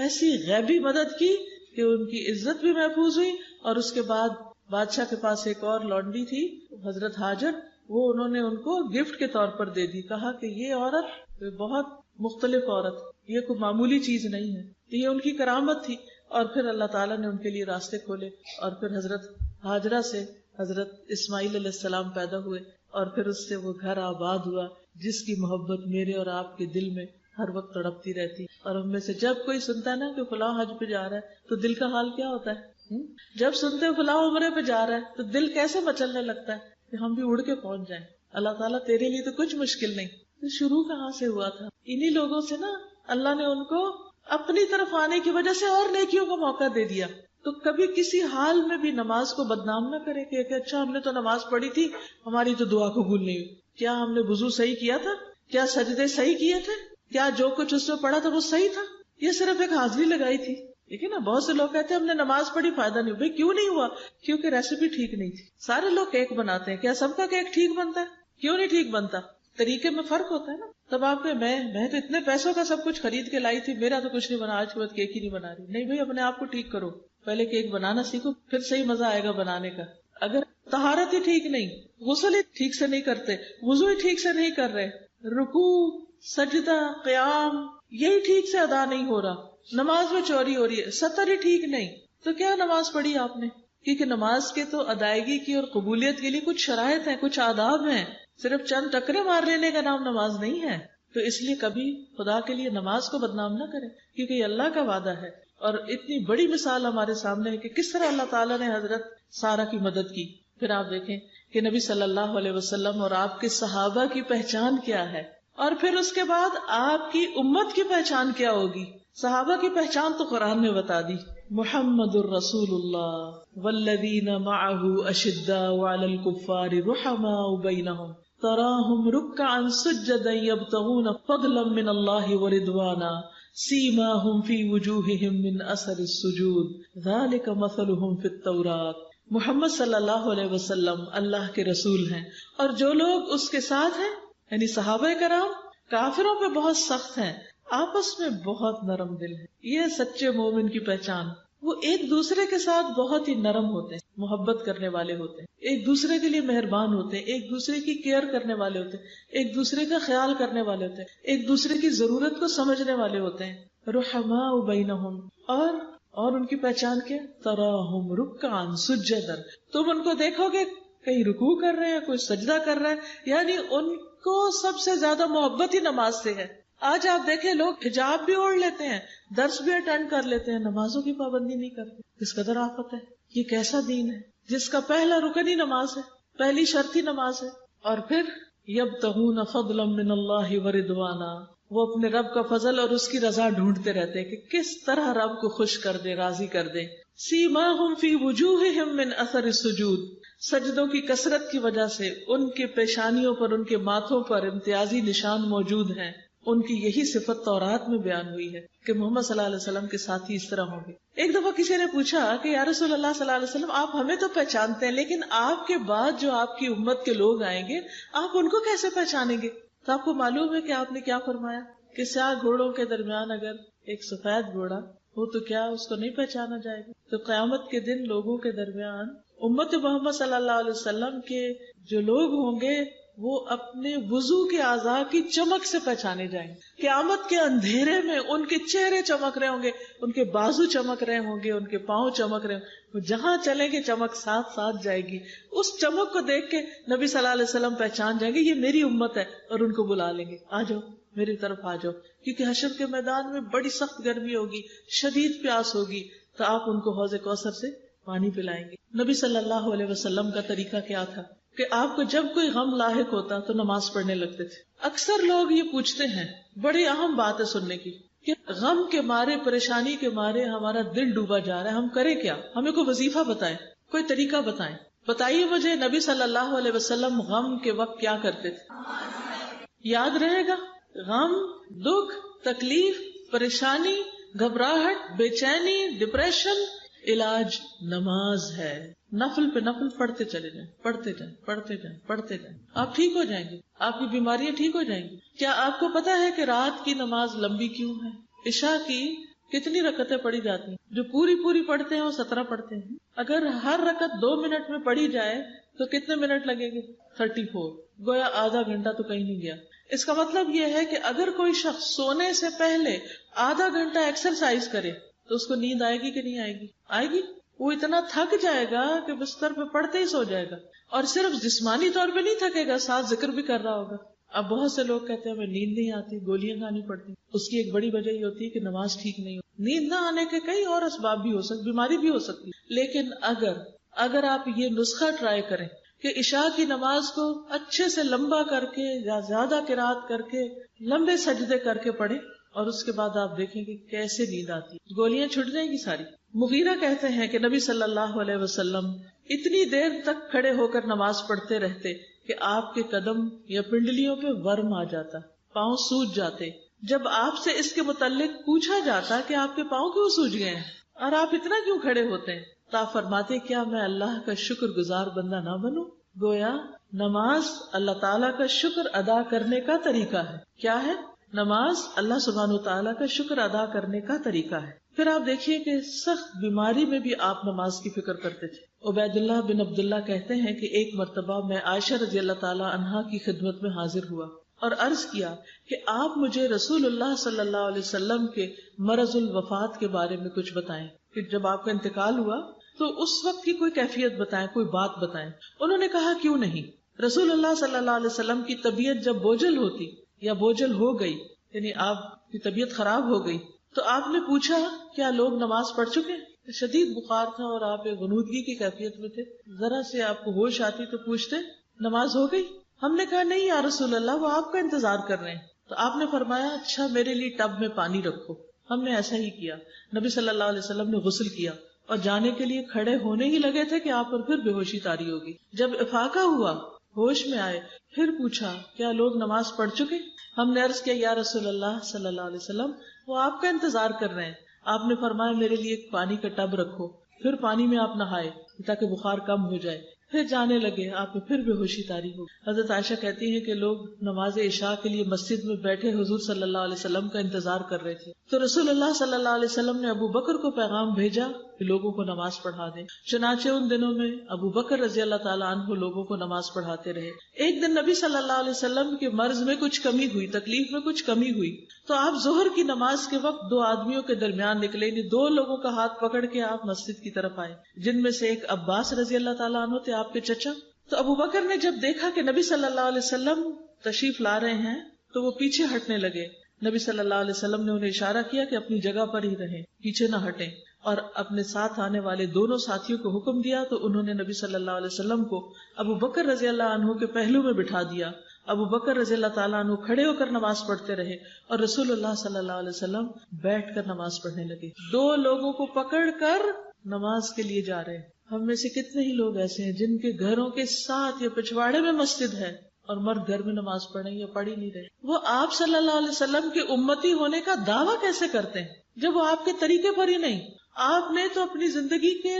A: ایسی غیبی مدد کی کہ ان کی عزت بھی محفوظ ہوئی. اور اس کے بعد بادشاہ کے پاس ایک اور لونڈی تھی حضرت ہاجر، وہ انہوں نے ان کو گفٹ کے طور پر دے دی. کہا کہ یہ عورت بہت مختلف عورت، یہ کوئی معمولی چیز نہیں ہے، یہ ان کی کرامت تھی. اور پھر اللہ تعالیٰ نے ان کے لیے راستے کھولے اور پھر حضرت ہاجرہ سے حضرت اسماعیل علیہ السلام پیدا ہوئے اور پھر اس سے وہ گھر آباد ہوا جس کی محبت میرے اور آپ کے دل میں ہر وقت تڑپتی رہتی. اور ہم میں سے جب کوئی سنتا ہے نا کہ فلاں حج پہ جا رہا ہے تو دل کا حال کیا ہوتا ہے، جب سنتے ہو فلاں عمرے پہ جا رہا ہے تو دل کیسے مچلنے لگتا ہے کہ ہم بھی اڑ کے پہنچ جائیں. اللہ تعالیٰ تیرے لیے تو کچھ مشکل نہیں. تو شروع کہاں سے ہوا تھا؟ انہی لوگوں سے نا. اللہ نے ان کو اپنی طرف آنے کی وجہ سے اور نیکیوں کا موقع دے دیا. تو کبھی کسی حال میں بھی نماز کو بدنام نہ کرے کہ اچھا ہم نے تو نماز پڑھی تھی, ہماری تو دعا قبول نہیں ہوئی. کیا ہم نے وضو صحیح کیا تھا؟ کیا سجدے صحیح کیے تھے؟ کیا جو کچھ اس میں پڑھا تھا وہ صحیح تھا؟ یہ صرف ایک حاضری لگائی تھی. ٹھیک ہے نا. بہت سے لوگ کہتے ہیں ہم نے نماز پڑھی فائدہ نہیں. بھائی کیوں نہیں ہوا؟ کیونکہ ریسیپی ٹھیک نہیں تھی. سارے لوگ کیک بناتے ہیں, کیا سب کا کیک ٹھیک بنتا ہے؟ کیوں نہیں ٹھیک بنتا؟ طریقے میں فرق ہوتا ہے نا. تب آپ کے میں تو اتنے پیسوں کا سب کچھ خرید کے لائی تھی, میرا تو کچھ نہیں بنا, آج کے بعد کیک ہی نہیں بنا رہی. نہیں بھائی, اپنے آپ کو ٹھیک کرو. پہلے کیک بنانا سیکھو, پھر صحیح مزہ آئے گا بنانے کا. اگر طہارت ہی ٹھیک نہیں, غسل ہی ٹھیک سے نہیں کرتے, وضو ہی ٹھیک سے نہیں کر رہے, رکوع سجدہ قیام یہی ٹھیک سے ادا نہیں ہو رہا, نماز میں چوری ہو رہی ہے, سطر ہی ٹھیک نہیں, تو کیا نماز پڑھی آپ نے؟ کیونکہ نماز کے تو ادائیگی کی اور قبولیت کے لیے کچھ شرائط ہیں, کچھ آداب ہیں. صرف چند ٹکرے مار لینے کا نام نماز نہیں ہے. تو اس لیے کبھی خدا کے لیے نماز کو بدنام نہ کریں, کیونکہ یہ اللہ کا وعدہ ہے. اور اتنی بڑی مثال ہمارے سامنے ہے کہ کس طرح اللہ تعالیٰ نے حضرت سارہ کی مدد کی. پھر آپ دیکھیں کہ نبی صلی اللہ علیہ وسلم اور آپ کے صحابہ کی پہچان کیا ہے, اور پھر اس کے بعد آپ کی امت کی پہچان کیا ہوگی. صحابہ کی پہچان تو قرآن نے بتا دی, محمد الرسول اللہ والذین معہ اشداء علی الکفار رحماء بینہم تراہم رکعا سجدا یبتغون فضلا من اللہ ورضوانا سیماہم فی وجوہہم من اثر السجود ذالک مثلہم فی التوراۃ. محمد صلی اللہ علیہ وسلم اللہ کے رسول ہیں, اور جو لوگ اس کے ساتھ ہیں یعنی صحابہ کرام کافروں پہ بہت سخت ہیں, آپس میں بہت نرم دل ہے. یہ سچے مومن کی پہچان. وہ ایک دوسرے کے ساتھ بہت ہی نرم ہوتے ہیں, محبت کرنے والے ہوتے ہیں, ایک دوسرے کے لیے مہربان ہوتے ہیں, ایک دوسرے کی کیئر کرنے والے ہوتے ہیں, ایک دوسرے کا خیال کرنے والے ہوتے ہیں, ایک دوسرے کی ضرورت کو سمجھنے والے ہوتے ہیں. رحماء بینہم, اور ان کی پہچان کیا؟ تراہم رکعا سجدا, تم ان کو دیکھو گے کہیں رکوع کر رہے ہیں, کوئی سجدہ کر رہا ہے, یعنی ان کو سب سے زیادہ محبت ہی نماز سے ہے. آج آپ دیکھیں لوگ حجاب بھی اوڑھ لیتے ہیں, درس بھی اٹینڈ کر لیتے ہیں, نمازوں کی پابندی نہیں کرتے. کس قدر آفت ہے. یہ کیسا دین ہے جس کا پہلا رکن ہی نماز ہے, پہلی شرط ہی نماز ہے. اور پھر یبتغون فضلا من اللہ ورضوانا, وہ اپنے رب کا فضل اور اس کی رضا ڈھونڈتے رہتے ہیں کہ کس طرح رب کو خوش کر دے, راضی کر دے. سیماہم فی وجوہہم من اثر السجود, سجدوں کی کثرت کی وجہ سے ان کے پیشانیوں پر, ان کے ماتھوں پر امتیازی نشان موجود ہیں. ان کی یہی صفت تورات میں بیان ہوئی ہے کہ محمد صلی اللہ علیہ وسلم کے ساتھی اس طرح ہوں گے. ایک دفعہ کسی نے پوچھا کہ یا رسول اللہ صلی اللہ علیہ وسلم, آپ ہمیں تو پہچانتے ہیں, لیکن آپ کے بعد جو آپ کی امت کے لوگ آئیں گے آپ ان کو کیسے پہچانیں گے؟ تو آپ کو معلوم ہے کہ آپ نے کیا فرمایا کہ سیاہ گھوڑوں کے درمیان اگر ایک سفید گھوڑا ہو تو کیا اس کو نہیں پہچانا جائے گا؟ تو قیامت کے دن لوگوں کے درمیان امت محمد صلی اللہ علیہ وسلم کے جو لوگ ہوں گے وہ اپنے وضو کے اعضاء کی چمک سے پہچانے جائیں گے. قیامت کے اندھیرے میں ان کے چہرے چمک رہے ہوں گے, ان کے بازو چمک رہے ہوں گے, ان کے پاؤں چمک رہے ہوں گے, وہ جہاں چلیں گے چمک ساتھ ساتھ جائے گی. اس چمک کو دیکھ کے نبی صلی اللہ علیہ وسلم پہچان جائیں گے یہ میری امت ہے, اور ان کو بلا لیں گے, آ جاؤ میری طرف آ جاؤ. کیونکہ حشر کے میدان میں بڑی سخت گرمی ہوگی, شدید پیاس ہوگی, تو آپ ان کو حوض کوثر سے پانی پلائیں گے. نبی صلی اللہ علیہ وسلم کا طریقہ کیا تھا کہ آپ کو جب کوئی غم لاحق ہوتا تو نماز پڑھنے لگتے تھے. اکثر لوگ یہ پوچھتے ہیں, بڑی اہم بات ہے سننے کی, کہ غم کے مارے, پریشانی کے مارے ہمارا دل ڈوبا جا رہا ہے, ہم کریں کیا؟ ہمیں کوئی وظیفہ بتائیں, کوئی طریقہ بتائیں. بتائیے مجھے نبی صلی اللہ علیہ وسلم غم کے وقت کیا کرتے تھے؟ یاد رہے گا, غم, دکھ, تکلیف, پریشانی, گھبراہٹ, بے چینی, ڈپریشن, علاج نماز ہے. نفل پہ نفل پڑھتے چلے جائیں, پڑھتے جائیں, پڑھتے جائیں, پڑھتے جائیں, آپ ٹھیک ہو جائیں گے, آپ کی بیماریاں ٹھیک ہو جائیں گی. کیا آپ کو پتا ہے کہ رات کی نماز لمبی کیوں ہے؟ عشاء کی کتنی رکعتیں پڑھی جاتی ہیں؟ جو پوری پڑھتے ہیں وہ 17 پڑھتے ہیں. اگر ہر رکعت 2 منٹ میں پڑھی جائے تو کتنے منٹ لگے گے؟ 34. گویا آدھا گھنٹہ تو کہیں نہیں گیا. اس کا مطلب یہ ہے کہ اگر کوئی شخص سونے سے پہلے آدھا گھنٹا ایکسرسائز کرے تو اس کو نیند آئے گی کہ نہیں آئے گی؟ آئے گی. وہ اتنا تھک جائے گا کہ بستر پہ پڑتے ہی سو جائے گا, اور صرف جسمانی طور پہ نہیں تھکے گا, ساتھ ذکر بھی کر رہا ہوگا. اب بہت سے لوگ کہتے ہیں ہمیں نیند نہیں آتی، گولیاں کھانی پڑتی. اس کی ایک بڑی وجہ یہ ہوتی ہے کہ نماز ٹھیک نہیں ہوتی. نیند نہ آنے کے کئی اور اسباب بھی ہو سکتے، بیماری بھی ہو سکتی، لیکن اگر آپ یہ نسخہ ٹرائی کریں کہ عشاء کی نماز کو اچھے سے لمبا کر کے یا زیادہ قرات کر کے لمبے سجدے کر کے پڑھیں، اور اس کے بعد آپ دیکھیں کہ کیسے نیند آتی، گولیاں چھٹ جائیں گی ساری. مغیرہ کہتے ہیں کہ نبی صلی اللہ علیہ وسلم اتنی دیر تک کھڑے ہو کر نماز پڑھتے رہتے کہ آپ کے قدم یا پنڈلیوں پہ ورم آ جاتا، پاؤں سوج جاتے. جب آپ سے اس کے متعلق پوچھا جاتا کہ آپ کے پاؤں کیوں سوج گئے ہیں اور آپ اتنا کیوں کھڑے ہوتے ہیں، تو آپ فرماتے کیا میں اللہ کا شکر گزار بندہ نہ بنوں؟ گویا نماز اللہ تعالیٰ کا شکر ادا کرنے کا طریقہ ہے. کیا ہے؟ نماز اللہ سبحانہ وتعالیٰ کا شکر ادا کرنے کا طریقہ ہے. پھر آپ دیکھیے کہ سخت بیماری میں بھی آپ نماز کی فکر کرتے تھے. عبید اللہ بن عبداللہ کہتے ہیں کہ ایک مرتبہ میں عائشہ رضی اللہ تعالی عنہا کی خدمت میں حاضر ہوا اور عرض کیا کہ آپ مجھے رسول اللہ صلی اللہ علیہ وسلم کے مرض الوفات کے بارے میں کچھ بتائیں، کہ جب آپ کا انتقال ہوا تو اس وقت کی کوئی کیفیت بتائیں، کوئی بات بتائیں. انہوں نے کہا کیوں نہیں. رسول اللہ صلی اللہ علیہ وسلم کی طبیعت جب بوجھل ہوتی یا بوجھل ہو گئی، یعنی آپ کی طبیعت خراب ہو گئی، تو آپ نے پوچھا کیا لوگ نماز پڑھ چکے؟ شدید بخار تھا اور آپ ایک غنودگی کی کیفیت میں تھے، ذرا سے آپ کو ہوش آتی تو پوچھتے نماز ہو گئی؟ ہم نے کہا نہیں یا رسول اللہ، وہ آپ کا انتظار کر رہے ہیں. تو آپ نے فرمایا اچھا میرے لیے ٹب میں پانی رکھو. ہم نے ایسا ہی کیا. نبی صلی اللہ علیہ وسلم نے غسل کیا اور جانے کے لیے کھڑے ہونے ہی لگے تھے کہ آپ پر پھر بے ہوشی طاری ہوگی. جب افاقہ ہوا، ہوش میں آئے، پھر پوچھا کیا لوگ نماز پڑھ چکے؟ ہم نے عرض کیا یا رسول اللہ صلی اللہ علیہ وسلم، وہ آپ کا انتظار کر رہے ہیں. آپ نے فرمایا میرے لیے ایک پانی کا ٹب رکھو. پھر پانی میں آپ نہائے تاکہ بخار کم ہو جائے. پھر جانے لگے، آپ میں پھر بے ہوشی طاری ہو. حضرت عائشہ کہتی ہے کہ لوگ نماز عشاء کے لیے مسجد میں بیٹھے حضور صلی اللہ علیہ وسلم کا انتظار کر رہے تھے. تو رسول اللہ صلی اللہ علیہ وسلم نے ابو بکر کو پیغام بھیجا کہ لوگوں کو نماز پڑھا دیں. چنانچہ ان دنوں میں ابو بکر رضی اللہ تعالیٰ عنہ لوگوں کو نماز پڑھاتے رہے. ایک دن نبی صلی اللہ علیہ وسلم کے مرض میں کچھ کمی ہوئی، تکلیف میں کچھ کمی ہوئی، تو آپ ظہر کی نماز کے وقت دو آدمیوں کے درمیان نکلے، یعنی دو لوگوں کا ہاتھ پکڑ کے آپ مسجد کی طرف آئے، جن میں سے ایک عباس رضی اللہ تعالیٰ عنہ تھے، آپ کے چچا. تو ابو بکر نے جب دیکھا کہ نبی صلی اللہ علیہ وسلم تشریف لا رہے ہیں تو وہ پیچھے ہٹنے لگے. نبی صلی اللہ علیہ وسلم نے انہیں اشارہ کیا کہ اپنی جگہ پر ہی رہیں، پیچھے نہ ہٹیں، اور اپنے ساتھ آنے والے دونوں ساتھیوں کو حکم دیا. تو انہوں نے نبی صلی اللہ علیہ وسلم کو ابو بکر رضی اللہ عنہ کے پہلو میں بٹھا دیا. ابو بکر رضی اللہ تعالیٰ عنہ کھڑے ہو کر نماز پڑھتے رہے اور رسول اللہ صلی اللہ علیہ وسلم بیٹھ کر نماز پڑھنے لگے. دو لوگوں کو پکڑ کر نماز کے لیے جا رہے ہیں. ہم میں سے کتنے ہی لوگ ایسے ہیں جن کے گھروں کے ساتھ یا پچھواڑے میں مسجد ہے اور مرد گھر میں نماز پڑھیں یا پڑھ ہی نہیں رہے. وہ آپ صلی اللہ علیہ وسلم کے امتی ہونے کا دعویٰ کیسے کرتے ہیں جب وہ آپ کے طریقے پر ہی نہیں؟ آپ نے تو اپنی زندگی کے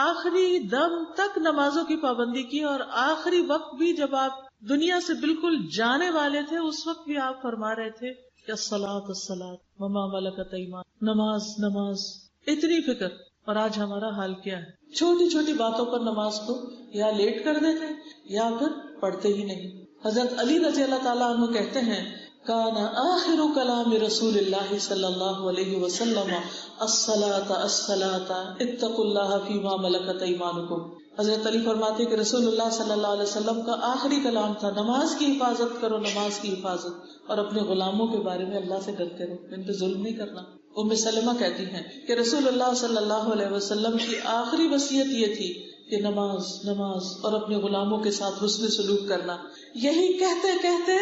A: آخری دم تک نمازوں کی پابندی کی، اور آخری وقت بھی جب آپ دنیا سے بالکل جانے والے تھے اس وقت بھی آپ فرما رہے تھے کہ الصلاۃ الصلاۃ وما ملکت ایمانکم، نماز نماز، اتنی فکر. اور آج ہمارا حال کیا ہے؟ چھوٹی چھوٹی باتوں پر نماز کو یا لیٹ کر دیتے یا پھر پڑھتے ہی نہیں. حضرت علی رضی اللہ تعالیٰ عنہ کہتے ہیں کان آخر کلام رسول اللہ صلی اللہ علیہ وسلم الصلاۃ الصلاۃ اتقوا اللہ فیما ملکت ایمانکم. حضرت علی فرماتے کہ رسول اللہ صلی اللہ علیہ وسلم کا آخری کلام تھا نماز کی حفاظت کرو، نماز کی حفاظت، اور اپنے غلاموں کے بارے میں اللہ سے ڈرتے رہو، ان پہ ظلم نہیں کرنا. ام سلمہ کہتی ہیں کہ رسول اللہ صلی اللہ علیہ وسلم کی آخری وصیت یہ تھی کہ نماز نماز اور اپنے غلاموں کے ساتھ حسن سلوک کرنا. یہی کہتے کہتے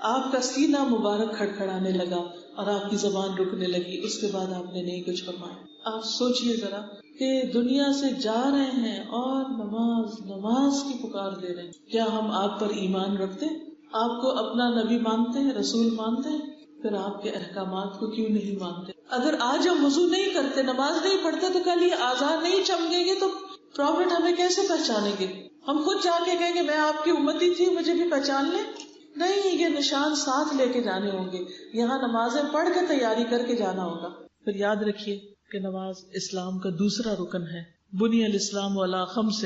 A: آپ کا سینہ مبارک کھڑکھڑانے لگا اور آپ کی زبان رکنے لگی. اس کے بعد آپ نے نہیں کچھ فرمایا. آپ سوچئے ذرا کہ دنیا سے جا رہے ہیں اور نماز نماز کی پکار دے رہے ہیں. کیا ہم آپ پر ایمان رکھتے ہیں؟ آپ کو اپنا نبی مانتے ہیں، رسول مانتے ہیں؟ پھر آپ کے احکامات کو کیوں نہیں مانتے؟ اگر آج ہم وضو نہیں کرتے، نماز نہیں پڑھتے، تو کل یہ آزار نہیں چمکیں گے تو پروفٹ ہمیں کیسے پہچانیں گے؟ ہم خود جا کے کہیں گے میں آپ کی امتی تھی، مجھے بھی پہچان لیں؟ نہیں، یہ نشان ساتھ لے کے جانے ہوں گے. یہاں نمازیں پڑھ کے تیاری کر کے جانا ہوگا. پھر یاد رکھیے کہ نماز اسلام کا دوسرا رکن ہے. بنی الاسلام علی خمس،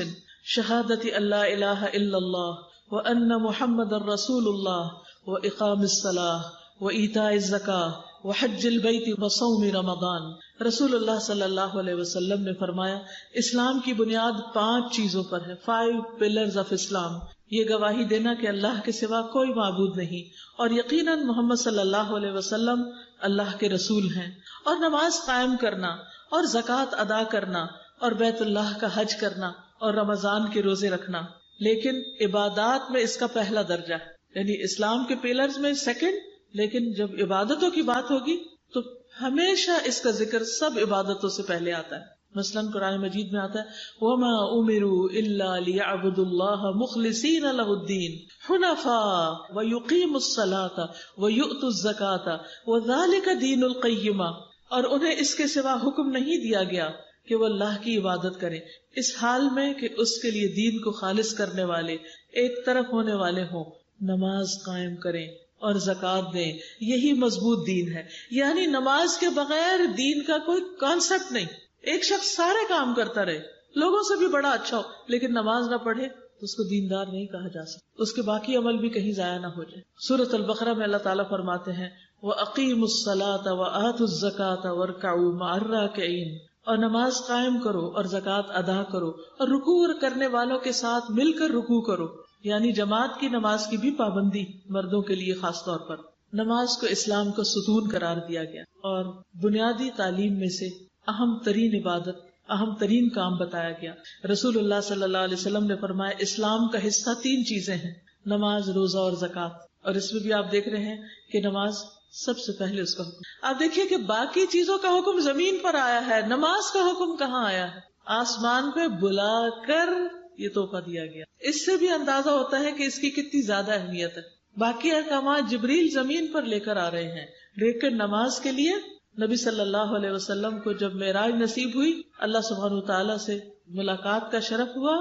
A: شہادت اللہ الہ الا اللہ وان محمد رسول اللہ واقام الصلاۃ وایتاء الزکاۃ وحج البیت وصوم رمضان. رسول اللہ صلی اللہ علیہ وسلم نے فرمایا اسلام کی بنیاد 5 چیزوں پر ہے. 5 pillars of Islam. یہ گواہی دینا کہ اللہ کے سوا کوئی معبود نہیں اور یقیناً محمد صلی اللہ علیہ وسلم اللہ کے رسول ہیں، اور نماز قائم کرنا اور زکوٰۃ ادا کرنا اور بیت اللہ کا حج کرنا اور رمضان کے روزے رکھنا، لیکن عبادات میں اس کا پہلا درجہ ہے، یعنی اسلام کے پیلرز میں سیکنڈ، لیکن جب عبادتوں کی بات ہوگی تو ہمیشہ اس کا ذکر سب عبادتوں سے پہلے آتا ہے۔ مثلاً قرآن مجید میں آتا ہے وَمَا أُمِرُوا إِلَّا لِيَعْبُدُوا اللَّهَ مُخْلِصِينَ لَهُ الدِّينَ حُنَفَاءَ وَيُقِيمُوا الصَّلَاةَ وَيُؤْتُوا الزَّكَاةَ وَذَلِكَ دِينُ الْقَيِّمَةِ، اور انہیں اس کے سوا حکم نہیں دیا گیا کہ وہ اللہ کی عبادت کریں اس حال میں کہ اس کے لیے دین کو خالص کرنے والے، ایک طرف ہونے والے ہوں، نماز قائم کریں اور زکوٰۃ دیں، یہی مضبوط دین ہے۔ یعنی نماز کے بغیر دین کا کوئی کانسیپٹ نہیں۔ ایک شخص سارے کام کرتا رہے، لوگوں سے بھی بڑا اچھا ہو، لیکن نماز نہ پڑھے تو اس کو دیندار نہیں کہا جا سکتا، اس کے باقی عمل بھی کہیں ضائع نہ ہو جائے۔ سورۃ البقرہ میں اللہ تعالیٰ فرماتے ہیں وَأَقِیمُوا الصَّلَاةَ وَآتُوا الزَّکَاةَ وَارْکَعُوا مَعَ الرَّاکِعِینَ، اور نماز قائم کرو اور زکوٰۃ ادا کرو اور رکوع کرنے والوں کے ساتھ مل کر رکوع کرو، یعنی جماعت کی نماز کی بھی پابندی مردوں کے لیے خاص طور پر۔ نماز کو اسلام کا ستون قرار دیا گیا اور بنیادی تعلیم میں سے اہم ترین عبادت، اہم ترین کام بتایا گیا۔ رسول اللہ صلی اللہ علیہ وسلم نے فرمایا اسلام کا حصہ 3 چیزیں ہیں، نماز، روزہ اور زکوٰۃ، اور اس میں بھی آپ دیکھ رہے ہیں کہ نماز سب سے پہلے اس کا حکم۔ آپ دیکھیے کہ باقی چیزوں کا حکم زمین پر آیا ہے، نماز کا حکم کہاں آیا ہے؟ آسمان پہ بلا کر یہ تحفہ دیا گیا۔ اس سے بھی اندازہ ہوتا ہے کہ اس کی کتنی زیادہ اہمیت ہے۔ باقی احکامات جبریل زمین پر لے کر آ رہے ہیں، لیکن نماز کے لیے نبی صلی اللہ علیہ وسلم کو جب معراج نصیب ہوئی، اللہ سبحانہ وتعالیٰ سے ملاقات کا شرف ہوا،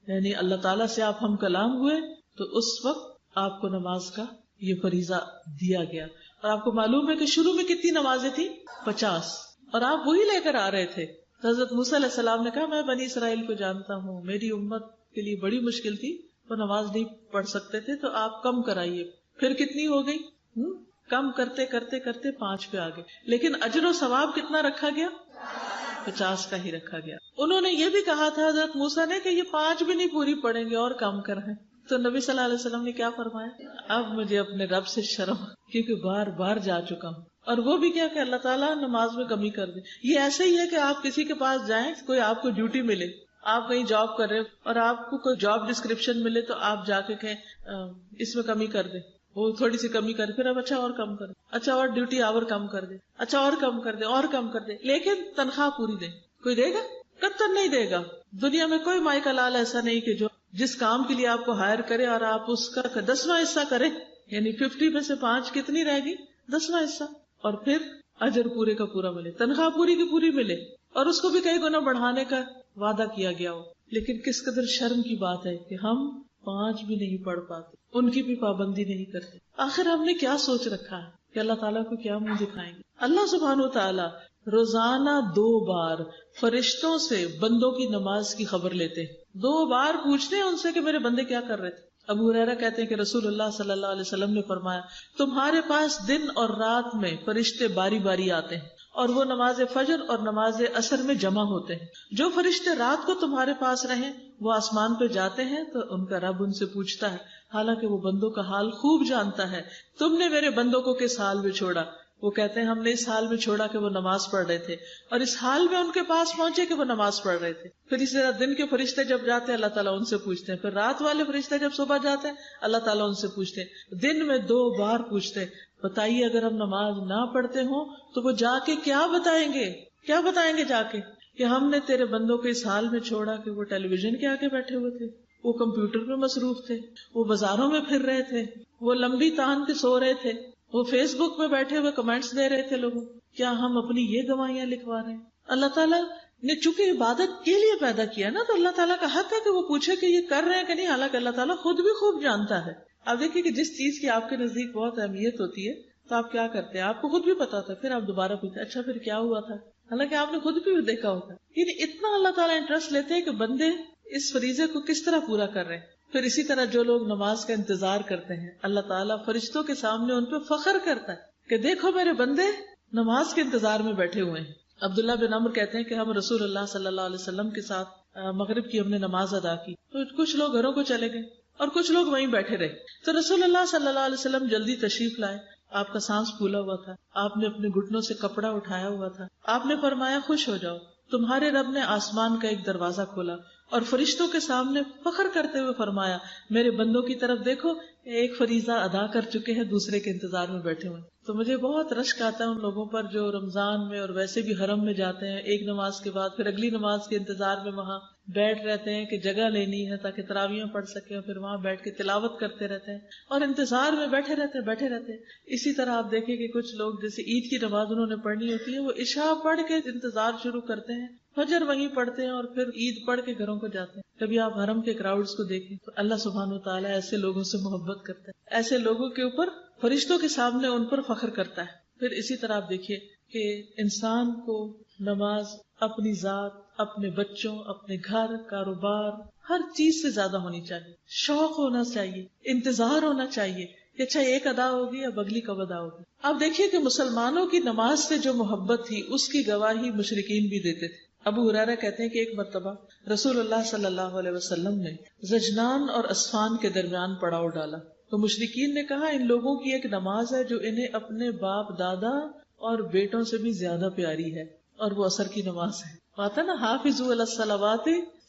A: یعنی اللہ تعالیٰ سے آپ ہم کلام ہوئے، تو اس وقت آپ کو نماز کا یہ فریضہ دیا گیا۔ اور آپ کو معلوم ہے کہ شروع میں کتنی نمازیں تھیں؟ 50، اور آپ وہی لے کر آ رہے تھے۔ حضرت موسیٰ علیہ السلام نے کہا میں بنی اسرائیل کو جانتا ہوں، میری امت کے لیے بڑی مشکل تھی، وہ نماز نہیں پڑھ سکتے تھے، تو آپ کم کرائیے۔ پھر کتنی ہو گئی؟ کم کرتے کرتے کرتے 5 پہ آ گئے، لیکن اجر و ثواب کتنا رکھا گیا؟ 50 کا ہی رکھا گیا۔ انہوں نے یہ بھی کہا تھا حضرت موسیٰ نے کہ یہ 5 بھی نہیں پوری پڑیں گے اور کم کریں، تو نبی صلی اللہ علیہ وسلم نے کیا فرمایا؟ اب مجھے اپنے رب سے شرم، کیونکہ بار بار جا چکا ہوں۔ اور وہ بھی کیا کہ اللہ تعالیٰ نماز میں کمی کر دے۔ یہ ایسے ہی ہے کہ آپ کسی کے پاس جائیں، کوئی آپ کو ڈیوٹی ملے، آپ کہیں جاب کر رہے اور آپ کو کوئی جاب ڈسکرپشن ملے، تو آپ جا کے کہیں اس میں کمی کر دیں، وہ تھوڑی سی کمی کر، پھر اب اچھا اور کم کر دے، اچھا اور ڈیوٹی آور کم کر دے، اچھا اور کم کر دے، اور کم کر دے، لیکن تنخواہ پوری دے۔ کوئی دے گا؟ قطعاً نہیں دے گا۔ دنیا میں کوئی مائک لال ایسا نہیں کہ جو جس کام کے لیے آپ کو ہائر کرے اور آپ اس کا 10واں حصہ کریں، یعنی 50 میں سے 5 کتنی رہے گی؟ 10واں حصہ، اور پھر اجر پورے کا پورا ملے، تنخواہ پوری کی پوری ملے، اور اس کو بھی کئی گنا بڑھانے کا وعدہ کیا گیا ہو۔ لیکن کس قدر شرم کی بات ہے کہ ہم 5 بھی نہیں پڑھ پاتے، ان کی بھی پابندی نہیں کرتے۔ آخر ہم نے کیا سوچ رکھا ہے کہ اللہ تعالیٰ کو کیا منہ دکھائیں گے؟ اللہ سبحانہ و تعالیٰ روزانہ 2 بار فرشتوں سے بندوں کی نماز کی خبر لیتے ہیں، 2 بار پوچھتے ہیں ان سے کہ میرے بندے کیا کر رہے تھے۔ ابو ہریرہ کہتے ہیں کہ رسول اللہ صلی اللہ علیہ وسلم نے فرمایا تمہارے پاس دن اور رات میں فرشتے باری باری آتے ہیں، اور وہ نماز فجر اور نماز عصر میں جمع ہوتے ہیں۔ جو فرشتے رات کو تمہارے پاس رہیں وہ آسمان پہ جاتے ہیں تو ان کا رب ان سے پوچھتا ہے، حالانکہ وہ بندوں کا حال خوب جانتا ہے، تم نے میرے بندوں کو کس حال میں چھوڑا؟ وہ کہتے ہیں ہم نے اس حال میں چھوڑا کہ وہ نماز پڑھ رہے تھے، اور اس حال میں ان کے پاس پہنچے کہ وہ نماز پڑھ رہے تھے۔ پھر اسی طرح دن کے فرشتے جب جاتے ہیں اللہ تعالیٰ ان سے پوچھتے ہیں، پھر رات والے فرشتے جب صبح جاتے ہیں اللہ تعالیٰ ان سے پوچھتے ہیں، دن میں 2 بار پوچھتے ہیں۔ بتائیے اگر ہم نماز نہ پڑھتے ہوں تو وہ جا کے کیا بتائیں گے؟ کیا بتائیں گے جا کے؟ کہ ہم نے تیرے بندوں کو اس حال میں چھوڑا کہ وہ ٹیلی ویژن کے آگے بیٹھے ہوئے تھے، وہ کمپیوٹر پہ مصروف تھے، وہ بازاروں میں پھر رہے تھے، وہ لمبی تان کے سو رہے تھے، وہ فیس بک پہ بیٹھے ہوئے کمنٹس دے رہے تھے لوگوں۔ کیا ہم اپنی یہ گواہیاں لکھوا رہے ہیں؟ اللہ تعالیٰ نے چونکہ عبادت کے لیے پیدا کیا نا، تو اللہ تعالیٰ کا حق ہے کہ وہ پوچھے کہ یہ کر رہے ہیں کہ نہیں، حالانکہ اللہ تعالیٰ خود بھی خوب جانتا ہے۔ آپ دیکھیے کہ جس چیز کی آپ کے نزدیک بہت اہمیت ہوتی ہے تو آپ کیا کرتے ہیں، آپ کو خود بھی پتا تھا، پھر آپ دوبارہ پوچھتے اچھا پھر کیا ہوا تھا، حالانکہ آپ نے خود بھی دیکھا ہوتا ہے۔ یعنی اتنا اللہ تعالیٰ انٹرسٹ لیتے ہیں کہ بندے اس فریضے کو کس طرح پورا کر رہے ہیں۔ پھر اسی طرح جو لوگ نماز کا انتظار کرتے ہیں، اللہ تعالیٰ فرشتوں کے سامنے ان پہ فخر کرتا ہے کہ دیکھو میرے بندے نماز کے انتظار میں بیٹھے ہوئے ہیں۔ عبداللہ بن عمر کہتے ہیں کہ ہم رسول اللہ صلی اللہ علیہ وسلم کے ساتھ مغرب کی ہم نے نماز ادا کی، تو کچھ لوگ گھروں کو چلے گئے اور کچھ لوگ وہیں بیٹھے رہے. تو رسول اللہ صلی اللہ علیہ وسلم جلدی تشریف لائے. آپ کا سانس پھولا ہوا تھا, آپ نے اپنے گھٹنوں سے کپڑا اٹھایا ہوا تھا. آپ نے فرمایا خوش ہو جاؤ, تمہارے رب نے آسمان کا ایک دروازہ کھولا اور فرشتوں کے سامنے فخر کرتے ہوئے فرمایا میرے بندوں کی طرف دیکھو, ایک فریضہ ادا کر چکے ہیں, دوسرے کے انتظار میں بیٹھے ہوئے. تو مجھے بہت رشک آتا ہے ان لوگوں پر جو رمضان میں اور ویسے بھی حرم میں جاتے ہیں, ایک نماز کے بعد پھر اگلی نماز کے انتظار میں وہاں بیٹھ رہتے ہیں کہ جگہ لینی ہے تاکہ تراویحیں پڑھ سکیں, اور پھر وہاں بیٹھ کے تلاوت کرتے رہتے ہیں اور انتظار میں بیٹھے رہتے ہیں. اسی طرح آپ دیکھیں کہ کچھ لوگ جیسے عید کی نماز انہوں نے پڑھنی ہوتی ہے, وہ عشاء پڑھ کے انتظار شروع کرتے ہیں, فجر وہیں پڑھتے ہیں اور پھر عید پڑھ کے گھروں کو جاتے ہیں. کبھی آپ حرم کے کراؤڈز کو دیکھیں تو اللہ سبحانہ و تعالیٰ ایسے لوگوں سے محبت کرتا ہے, ایسے لوگوں کے اوپر فرشتوں کے سامنے ان پر فخر کرتا ہے. پھر اسی طرح آپ دیکھیے کہ انسان کو نماز اپنی ذات, اپنے بچوں, اپنے گھر, کاروبار, ہر چیز سے زیادہ ہونی چاہیے. شوق ہونا چاہیے, انتظار ہونا چاہیے کہ اچھا ایک ادا ہوگی اب اگلی کب ادا ہوگی. آپ دیکھیے کہ مسلمانوں کی نماز سے جو محبت تھی اس کی گواہی مشرکین بھی دیتے تھے. ابو ہریرہ کہتے ہیں کہ ایک مرتبہ رسول اللہ صلی اللہ علیہ وسلم نے زجنان اور اسفان کے درمیان پڑاؤ ڈالا تو مشرکین نے کہا ان لوگوں کی ایک نماز ہے جو انہیں اپنے باپ دادا اور بیٹوں سے بھی زیادہ پیاری ہے, اور وہ عصر کی نماز ہے. آتا نا حافظوا علی الصلوات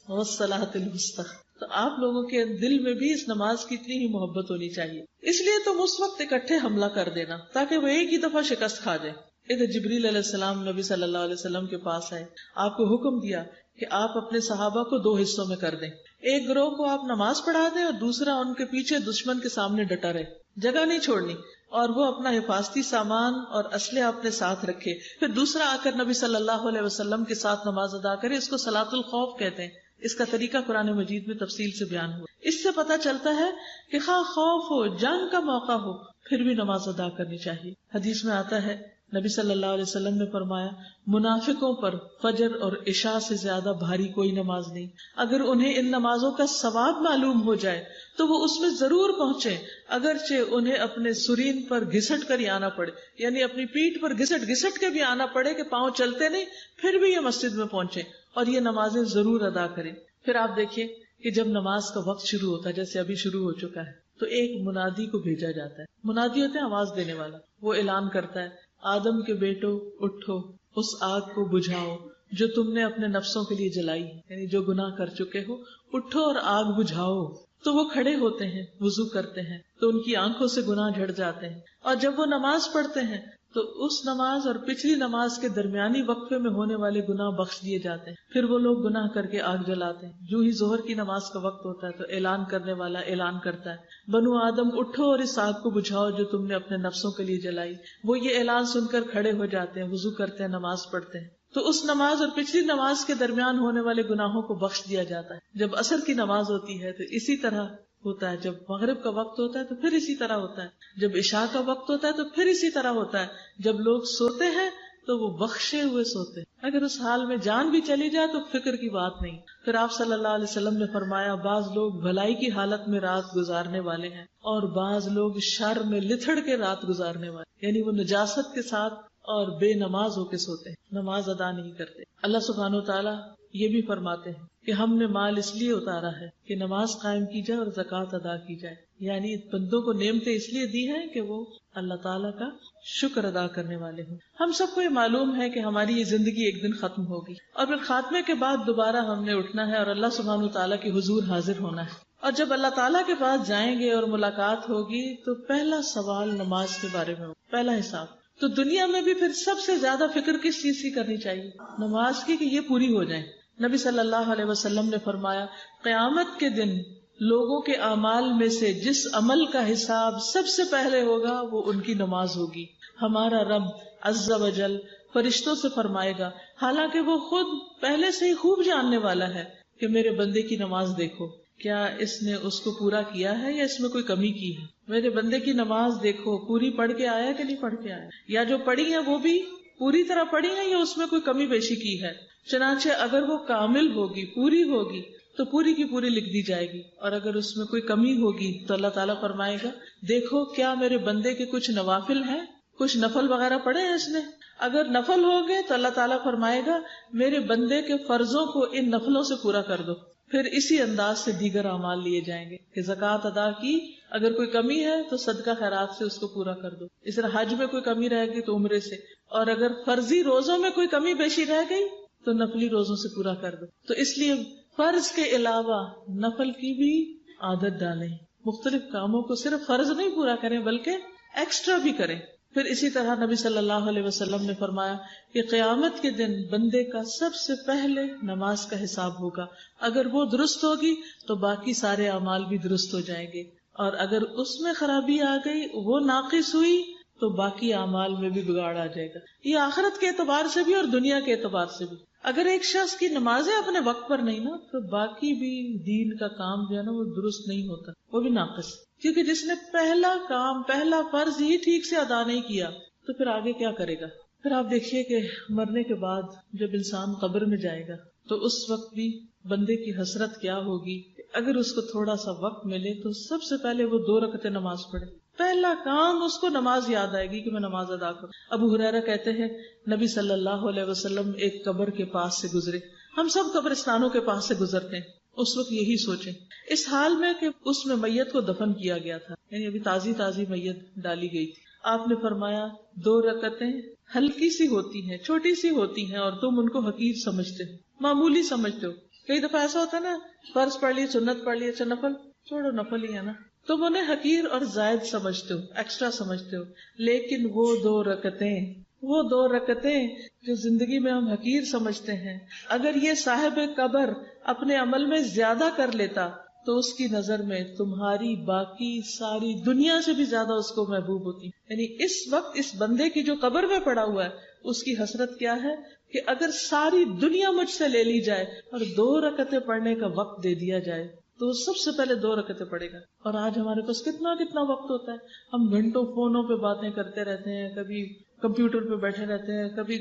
A: والصلاۃ الوسطی. تو آپ لوگوں کے دل میں بھی اس نماز کی اتنی ہی محبت ہونی چاہیے. اس لیے تم اس وقت اکٹھے حملہ کر دینا تاکہ وہ ایک ہی دفعہ شکست کھا جائے. ادھر جبریل علیہ السلام نبی صلی اللہ علیہ وسلم کے پاس آئے, آپ کو حکم دیا کہ آپ اپنے صحابہ کو 2 حصوں میں کر دیں. ایک گروہ کو آپ نماز پڑھا دیں اور دوسرا ان کے پیچھے دشمن کے سامنے ڈٹا رہے, جگہ نہیں چھوڑنی, اور وہ اپنا حفاظتی سامان اور اسلحہ اپنے ساتھ رکھے. پھر دوسرا آ کر نبی صلی اللہ علیہ وسلم کے ساتھ نماز ادا کرے. اس کو صلاۃ الخوف کہتے ہیں. اس کا طریقہ قرآن مجید میں تفصیل سے بیان ہوا. اس سے پتہ چلتا ہے کہ خواہ خوف ہو, جنگ کا موقع ہو, پھر بھی نماز ادا کرنی چاہیے. حدیث میں آتا ہے نبی صلی اللہ علیہ وسلم نے فرمایا منافقوں پر فجر اور عشاء سے زیادہ بھاری کوئی نماز نہیں. اگر انہیں ان نمازوں کا ثواب معلوم ہو جائے تو وہ اس میں ضرور پہنچے, اگرچہ انہیں اپنے سرین پر گھسٹ کر ہی آنا پڑے, یعنی اپنی پیٹھ پر گھسٹ کے بھی آنا پڑے کہ پاؤں چلتے نہیں, پھر بھی یہ مسجد میں پہنچے اور یہ نمازیں ضرور ادا کریں. پھر آپ دیکھیں کہ جب نماز کا وقت شروع ہوتا ہے, جیسے ابھی شروع ہو چکا ہے, تو ایک منادی کو بھیجا جاتا ہے. منادی ہوتا ہے آواز دینے والا. وہ اعلان کرتا ہے آدم کے بیٹو اٹھو, اس آگ کو بجھاؤ جو تم نے اپنے نفسوں کے لیے جلائی ہے, یعنی جو گناہ کر چکے ہو, اٹھو اور آگ بجھاؤ. تو وہ کھڑے ہوتے ہیں, وضو کرتے ہیں, تو ان کی آنکھوں سے گناہ جھڑ جاتے ہیں, اور جب وہ نماز پڑھتے ہیں تو اس نماز اور پچھلی نماز کے درمیانی وقفے میں ہونے والے گناہ بخش دیے جاتے ہیں. پھر وہ لوگ گناہ کر کے آگ جلاتے ہیں. جو ہی ظہر کی نماز کا وقت ہوتا ہے تو اعلان کرنے والا اعلان کرتا ہے بنو آدم اٹھو اور اس آگ کو بجھاؤ جو تم نے اپنے نفسوں کے لیے جلائی. وہ یہ اعلان سن کر کھڑے ہو جاتے ہیں, وضو کرتے ہیں, نماز پڑھتے ہیں. تو اس نماز اور پچھلی نماز کے درمیان ہونے والے گناہوں کو بخش دیا جاتا ہے. جب عصر کی نماز ہوتی ہے تو اسی طرح ہوتا ہے, جب مغرب کا وقت ہوتا ہے تو پھر اسی طرح ہوتا ہے, جب عشاء کا وقت ہوتا ہے تو پھر اسی طرح ہوتا ہے. جب لوگ سوتے ہیں تو وہ بخشے ہوئے سوتے ہیں. اگر اس حال میں جان بھی چلی جائے تو فکر کی بات نہیں. پھر آپ صلی اللہ علیہ وسلم نے فرمایا بعض لوگ بھلائی کی حالت میں رات گزارنے والے ہیں اور بعض لوگ شر میں لتھڑ کے رات گزارنے والے, یعنی وہ نجاست کے ساتھ اور بے نماز ہو کے سوتے ہیں, نماز ادا نہیں کرتے. اللہ سبحانہ و تعالیٰ یہ بھی فرماتے ہیں کہ ہم نے مال اس لیے اتارا ہے کہ نماز قائم کی جائے اور زکوٰۃ ادا کی جائے, یعنی بندوں کو نعمتیں اس لیے دی ہیں کہ وہ اللہ تعالیٰ کا شکر ادا کرنے والے ہوں. ہم سب کو یہ معلوم ہے کہ ہماری یہ زندگی ایک دن ختم ہوگی اور پھر خاتمے کے بعد دوبارہ ہم نے اٹھنا ہے اور اللہ سبحانہ و تعالیٰ کے حضور حاضر ہونا ہے. اور جب اللہ تعالیٰ کے پاس جائیں گے اور ملاقات ہوگی تو پہلا سوال نماز کے بارے میں ہوگا, پہلا حساب. تو دنیا میں بھی پھر سب سے زیادہ فکر کس چیز کی کرنی چاہیے؟ نماز کی, کہ یہ پوری ہو جائے. نبی صلی اللہ علیہ وسلم نے فرمایا قیامت کے دن لوگوں کے اعمال میں سے جس عمل کا حساب سب سے پہلے ہوگا وہ ان کی نماز ہوگی. ہمارا رب عز و جل فرشتوں سے فرمائے گا, حالانکہ وہ خود پہلے سے ہی خوب جاننے والا ہے, کہ میرے بندے کی نماز دیکھو, کیا اس نے اس کو پورا کیا ہے یا اس میں کوئی کمی کی ہے. میرے بندے کی نماز دیکھو, پوری پڑھ کے آیا کہ نہیں پڑھ کے آیا, یا جو پڑھی ہے وہ بھی پوری طرح پڑھی ہے یا اس میں کوئی کمی بیشی کی ہے. چنانچہ اگر وہ کامل ہوگی, پوری ہوگی, تو پوری کی پوری لکھ دی جائے گی, اور اگر اس میں کوئی کمی ہوگی تو اللہ تعالیٰ فرمائے گا دیکھو کیا میرے بندے کے کچھ نوافل ہیں, کچھ نفل وغیرہ پڑھے ہیں اس نے. اگر نفل ہو گئے تو اللہ تعالیٰ فرمائے گا میرے بندے کے فرضوں کو ان نفلوں سے پورا کر دو. پھر اسی انداز سے دیگر اعمال لیے جائیں گے کہ زکوٰۃ ادا کی، اگر کوئی کمی ہے تو صدقہ خیرات سے اس کو پورا کر دو. اس طرح حج میں کوئی کمی رہ گئی تو عمرے سے، اور اگر فرضی روزوں میں کوئی کمی بیشی رہ گئی تو نفلی روزوں سے پورا کر دو. تو اس لیے فرض کے علاوہ نفل کی بھی عادت ڈالیں، مختلف کاموں کو صرف فرض نہیں پورا کریں بلکہ ایکسٹرا بھی کریں. پھر اسی طرح نبی صلی اللہ علیہ وسلم نے فرمایا کہ قیامت کے دن بندے کا سب سے پہلے نماز کا حساب ہوگا. اگر وہ درست ہوگی تو باقی سارے اعمال بھی درست ہو جائیں گے، اور اگر اس میں خرابی آ گئی، وہ ناقص ہوئی، تو باقی اعمال میں بھی بگاڑ آ جائے گا. یہ آخرت کے اعتبار سے بھی اور دنیا کے اعتبار سے بھی. اگر ایک شخص کی نمازیں اپنے وقت پر نہیں نا، تو باقی بھی دین کا کام جو ہے نا وہ درست نہیں ہوتا، وہ بھی ناقص. کیونکہ جس نے پہلا کام، پہلا فرض ہی ٹھیک سے ادا نہیں کیا تو پھر آگے کیا کرے گا. پھر آپ دیکھیے کہ مرنے کے بعد جب انسان قبر میں جائے گا تو اس وقت بھی بندے کی حسرت کیا ہوگی. اگر اس کو تھوڑا سا وقت ملے تو سب سے پہلے وہ 2 رکعتیں نماز پڑھے. پہلا کام اس کو نماز یاد آئے گی کہ میں نماز ادا کروں. ابو ہریرہ کہتے ہیں نبی صلی اللہ علیہ وسلم ایک قبر کے پاس سے گزرے. ہم سب قبرستانوں کے پاس سے گزرتے ہیں، اس وقت یہی سوچیں اس حال میں کہ اس میں میت کو دفن کیا گیا تھا، یعنی ابھی تازی میت ڈالی گئی تھی. آپ نے فرمایا 2 رکعتیں ہلکی سی ہوتی ہیں، چھوٹی سی ہوتی ہیں، اور تم ان کو حقیر سمجھتے ہو، معمولی سمجھتے ہو. کئی دفعہ ایسا ہوتا ہے نا، فرض پڑھ لی، سنت پڑھ لی، اچھا نفل چھوڑو، نفل ہی ہے نا، تم انہیں حقیر اور زائد سمجھتے ہو، ایکسٹرا سمجھتے ہو. لیکن وہ 2 رکعتیں جو زندگی میں ہم حقیر سمجھتے ہیں، اگر یہ صاحب قبر اپنے عمل میں زیادہ کر لیتا تو اس کی نظر میں تمہاری باقی ساری دنیا سے بھی زیادہ اس کو محبوب ہوتی. یعنی اس وقت اس بندے کی جو قبر میں پڑا ہوا ہے اس کی حسرت کیا ہے کہ اگر ساری دنیا مجھ سے لے لی جائے اور 2 رکعتیں پڑھنے کا وقت دے دیا جائے تو سب سے پہلے 2 رکعتیں پڑھے گا. اور آج ہمارے پاس کتنا وقت ہوتا ہے، ہم گھنٹوں فونوں پہ باتیں کرتے رہتے ہیں، کبھی کمپیوٹر پہ بیٹھے رہتے ہیں، کبھی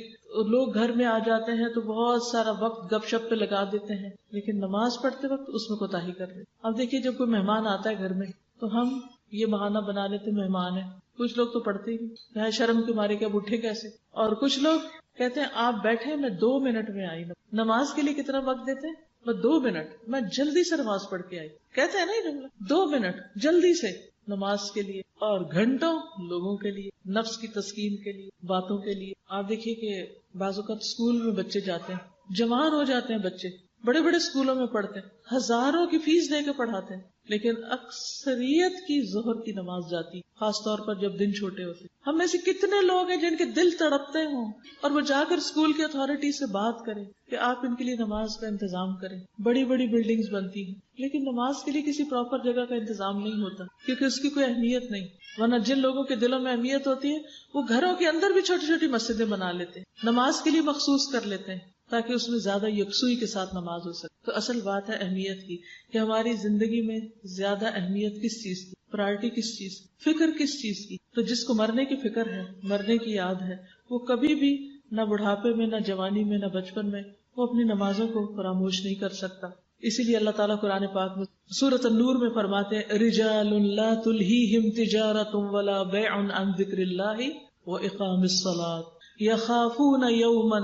A: لوگ گھر میں آ جاتے ہیں تو بہت سارا وقت گپ شپ پہ لگا دیتے ہیں، لیکن نماز پڑھتے وقت اس میں کوتاہی کر دیتے. اب دیکھیے جب کوئی مہمان آتا ہے گھر میں تو ہم یہ بہانہ بنا لیتے مہمان ہے. کچھ لوگ تو پڑھتے ہی شرم کے مارے کہ اب اٹھے کیسے، اور کچھ لوگ کہتے ہیں آپ بیٹھے میں 2 منٹ میں آئی. نماز کے لیے کتنا وقت دیتے ہیں؟ میں 2 منٹ، میں جلدی سے نماز پڑھ کے آئی. کہتے ہیں نا یہ جملہ، 2 منٹ جلدی سے نماز کے لیے، اور گھنٹوں لوگوں کے لیے، نفس کی تسکین کے لیے، باتوں کے لیے. آپ دیکھیے کہ بعض اوقات اسکول میں بچے جاتے ہیں، جوان ہو جاتے ہیں بچے، بڑے بڑے اسکولوں میں پڑھتے ہیں، ہزاروں کی فیس دے کے پڑھاتے ہیں، لیکن اکثریت کی ظہر کی نماز جاتی، خاص طور پر جب دن چھوٹے ہوتے. ہم میں سے کتنے لوگ ہیں جن کے دل تڑپتے ہوں اور وہ جا کر اسکول کی اتھارٹی سے بات کریں کہ آپ ان کے لیے نماز کا انتظام کریں. بڑی بڑی بلڈنگز بنتی ہیں لیکن نماز کے لیے کسی پراپر جگہ کا انتظام نہیں ہوتا کیونکہ اس کی کوئی اہمیت نہیں. ورنہ جن لوگوں کے دلوں میں اہمیت ہوتی ہے وہ گھروں کے اندر بھی چھوٹی چھوٹی مسجدیں بنا لیتے ہیں، نماز کے لیے مخصوص کر لیتے ہیں تاکہ اس میں زیادہ یکسوئی کے ساتھ نماز ہو سکے. تو اصل بات ہے اہمیت کی، کہ ہماری زندگی میں زیادہ اہمیت کس چیز کی، پرائرٹی کس چیز کی، فکر کس چیز کی. تو جس کو مرنے کی فکر ہے، مرنے کی یاد ہے، وہ کبھی بھی نہ بڑھاپے میں، نہ جوانی میں، نہ بچپن میں وہ اپنی نمازوں کو فراموش نہیں کر سکتا. اسی لیے اللہ تعالیٰ قرآن پاک میں سورۃ النور میں فرماتے ہیں رجال لا تلہیہم تجارۃ ولا بیع عن ذکر اللہ واقام الصلاۃ یخافون یوما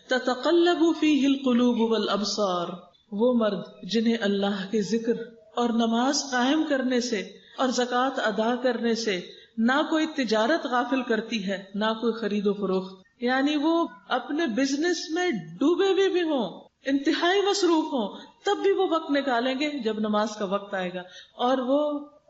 A: تتقلب فیہ القلوب والابصار. وہ مرد جنہیں اللہ کے ذکر اور نماز قائم کرنے سے اور زکوٰۃ ادا کرنے سے نہ کوئی تجارت غافل کرتی ہے، نہ کوئی خرید و فروخت، یعنی وہ اپنے بزنس میں ڈوبے بھی ہوں، انتہائی مصروف ہوں، تب بھی وہ وقت نکالیں گے جب نماز کا وقت آئے گا. اور وہ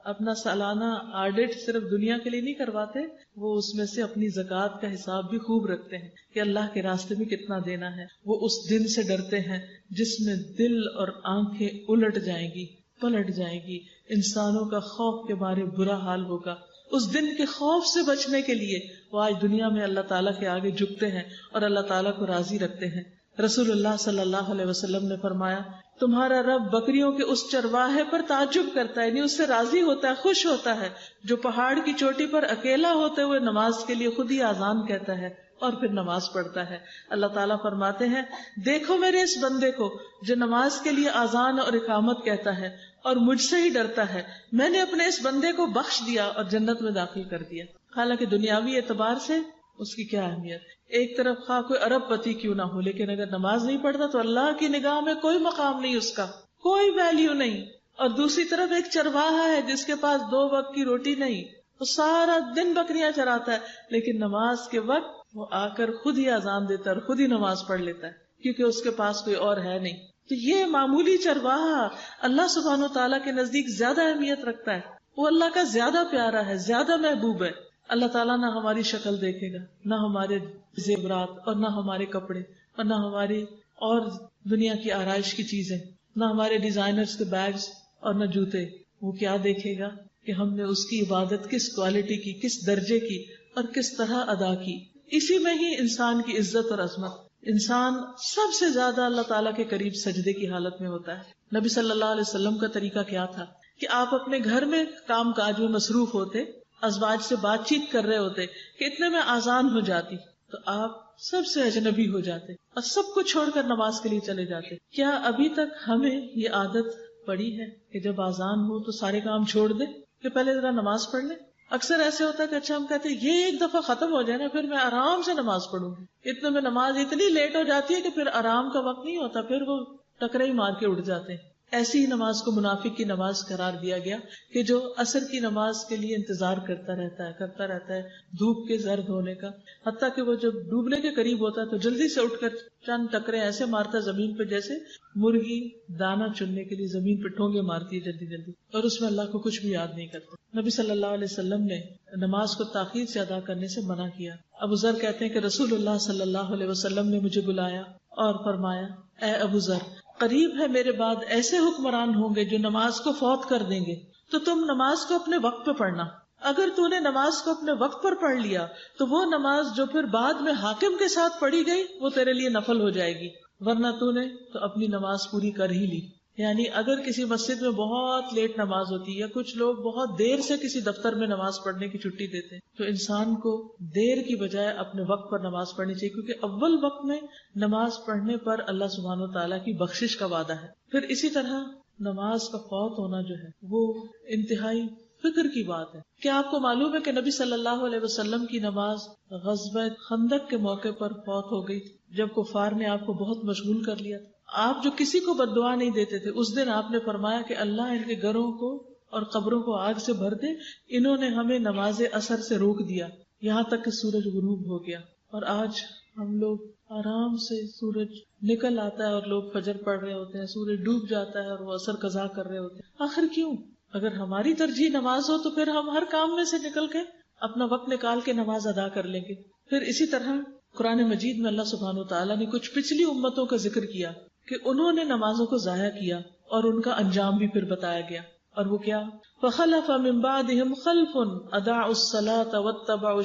A: اپنا سالانہ آڈٹ صرف دنیا کے لیے نہیں کرواتے، وہ اس میں سے اپنی زکوٰۃ کا حساب بھی خوب رکھتے ہیں کہ اللہ کے راستے میں کتنا دینا ہے. وہ اس دن سے ڈرتے ہیں جس میں دل اور آنکھیں الٹ جائیں گی، پلٹ جائیں گی، انسانوں کا خوف کے مارے برا حال ہوگا. اس دن کے خوف سے بچنے کے لیے وہ آج دنیا میں اللہ تعالیٰ کے آگے جھکتے ہیں اور اللہ تعالیٰ کو راضی رکھتے ہیں. رسول اللہ صلی اللہ علیہ وسلم نے فرمایا تمہارا رب بکریوں کے اس چرواہے پر تعجب کرتا ہے، یعنی اس سے راضی ہوتا ہے، خوش ہوتا ہے جو پہاڑ کی چوٹی پر اکیلا ہوتے ہوئے نماز کے لیے خود ہی آذان کہتا ہے اور پھر نماز پڑھتا ہے. اللہ تعالیٰ فرماتے ہیں دیکھو میرے اس بندے کو جو نماز کے لیے آذان اور اقامت کہتا ہے اور مجھ سے ہی ڈرتا ہے، میں نے اپنے اس بندے کو بخش دیا اور جنت میں داخل کر دیا. حالانکہ دنیاوی اعتبار سے اس کی کیا اہمیت، ایک طرف خواہ کوئی ارب پتی کیوں نہ ہو، لیکن اگر نماز نہیں پڑھتا تو اللہ کی نگاہ میں کوئی مقام نہیں اس کا، کوئی ویلیو نہیں. اور دوسری طرف ایک چرواہا ہے جس کے پاس 2 وقت کی روٹی نہیں، وہ سارا دن بکریاں چراتا ہے، لیکن نماز کے وقت وہ آ کر خود ہی اذان دیتا ہے اور خود ہی نماز پڑھ لیتا ہے، کیونکہ اس کے پاس کوئی اور ہے نہیں. تو یہ معمولی چرواہا اللہ سبحانہ و تعالیٰ کے نزدیک زیادہ اہمیت رکھتا ہے، وہ اللہ کا زیادہ پیارا ہے، زیادہ محبوب ہے. اللہ تعالیٰ نہ ہماری شکل دیکھے گا، نہ ہمارے زیورات، اور نہ ہمارے کپڑے، اور نہ ہماری اور دنیا کی آرائش کی چیزیں، نہ ہمارے ڈیزائنرز کے بیگز اور نہ جوتے. وہ کیا دیکھے گا کہ ہم نے اس کی عبادت کس کوالٹی کی، کس درجے کی اور کس طرح ادا کی. اسی میں ہی انسان کی عزت اور عظمت. انسان سب سے زیادہ اللہ تعالیٰ کے قریب سجدے کی حالت میں ہوتا ہے. نبی صلی اللہ علیہ وسلم کا طریقہ کیا تھا کہ آپ اپنے گھر میں کام کاج میں مصروف ہوتے، ازواج سے بات چیت کر رہے ہوتے کہ اتنے میں اذان ہو جاتی تو آپ سب سے اجنبی ہو جاتے اور سب کو چھوڑ کر نماز کے لیے چلے جاتے. کیا ابھی تک ہمیں یہ عادت پڑی ہے کہ جب اذان ہو تو سارے کام چھوڑ دیں کہ پہلے ذرا نماز پڑھ لیں؟ اکثر ایسے ہوتا ہے کہ اچھا ہم کہتے ہیں یہ ایک دفعہ ختم ہو جائے نا پھر میں آرام سے نماز پڑھوں گی. اتنے میں نماز اتنی لیٹ ہو جاتی ہے کہ پھر آرام کا وقت نہیں ہوتا، پھر وہ ٹکرے ہی مار کے اٹھ جاتے ہیں. ایسی ہی نماز کو منافق کی نماز قرار دیا گیا کہ جو عصر کی نماز کے لیے انتظار کرتا رہتا ہے دھوپ کے زرد ہونے کا، حتیٰ کہ وہ جب ڈوبنے کے قریب ہوتا ہے تو جلدی سے اٹھ کر چند ٹکرے ایسے مارتا زمین پہ جیسے مرغی دانا چننے کے لیے زمین پہ ٹھونگے مارتی ہے جلدی، اور اس میں اللہ کو کچھ بھی یاد نہیں کرتا. نبی صلی اللہ علیہ وسلم نے نماز کو تاخیر سے ادا کرنے سے منع کیا. ابو ذر کہتے ہیں کہ رسول اللہ صلی اللہ علیہ وسلم نے مجھے بلایا اور فرمایا، اے ابو ذر، قریب ہے میرے بعد ایسے حکمران ہوں گے جو نماز کو فوت کر دیں گے، تو تم نماز کو اپنے وقت پہ پڑھنا. اگر تو نے نماز کو اپنے وقت پر پڑھ لیا تو وہ نماز جو پھر بعد میں حاکم کے ساتھ پڑھی گئی وہ تیرے لیے نفل ہو جائے گی، ورنہ تو نے تو اپنی نماز پوری کر ہی لی. یعنی اگر کسی مسجد میں بہت لیٹ نماز ہوتی ہے یا کچھ لوگ بہت دیر سے کسی دفتر میں نماز پڑھنے کی چھٹی دیتے ہیں تو انسان کو دیر کی بجائے اپنے وقت پر نماز پڑھنی چاہیے، کیونکہ اول وقت میں نماز پڑھنے پر اللہ سبحانہ و تعالیٰ کی بخشش کا وعدہ ہے. پھر اسی طرح نماز کا فوت ہونا جو ہے وہ انتہائی فکر کی بات ہے. کیا آپ کو معلوم ہے کہ نبی صلی اللہ علیہ وسلم کی نماز غزوہ خندق کے موقع پر فوت ہو گئی جب کفار نے آپ کو بہت مشغول کر لیا تھا. آپ جو کسی کو بد دعا نہیں دیتے تھے، اس دن آپ نے فرمایا کہ اللہ ان کے گھروں کو اور قبروں کو آگ سے بھر دے، انہوں نے ہمیں نماز عصر سے روک دیا یہاں تک کہ سورج غروب ہو گیا. اور آج ہم لوگ آرام سے سورج نکل آتا ہے اور لوگ فجر پڑھ رہے ہوتے ہیں، سورج ڈوب جاتا ہے اور وہ عصر قضا کر رہے ہوتے ہیں. آخر کیوں؟ اگر ہماری ترجیح نماز ہو تو پھر ہم ہر کام میں سے نکل کے اپنا وقت نکال کے نماز ادا کر لیں گے. پھر اسی طرح قرآن مجید میں اللہ سبحانہ وتعالیٰ نے کچھ پچھلی امتوں کا ذکر کیا کہ انہوں نے نمازوں کو ضائع کیا اور ان کا انجام بھی پھر بتایا گیا. اور وہ کیا؟ فَخَلَفَ مِن بَعْدِهِمْ خَلْفٌ أَضَاعُوا الصَّلَاةَ وَاتَّبَعُوا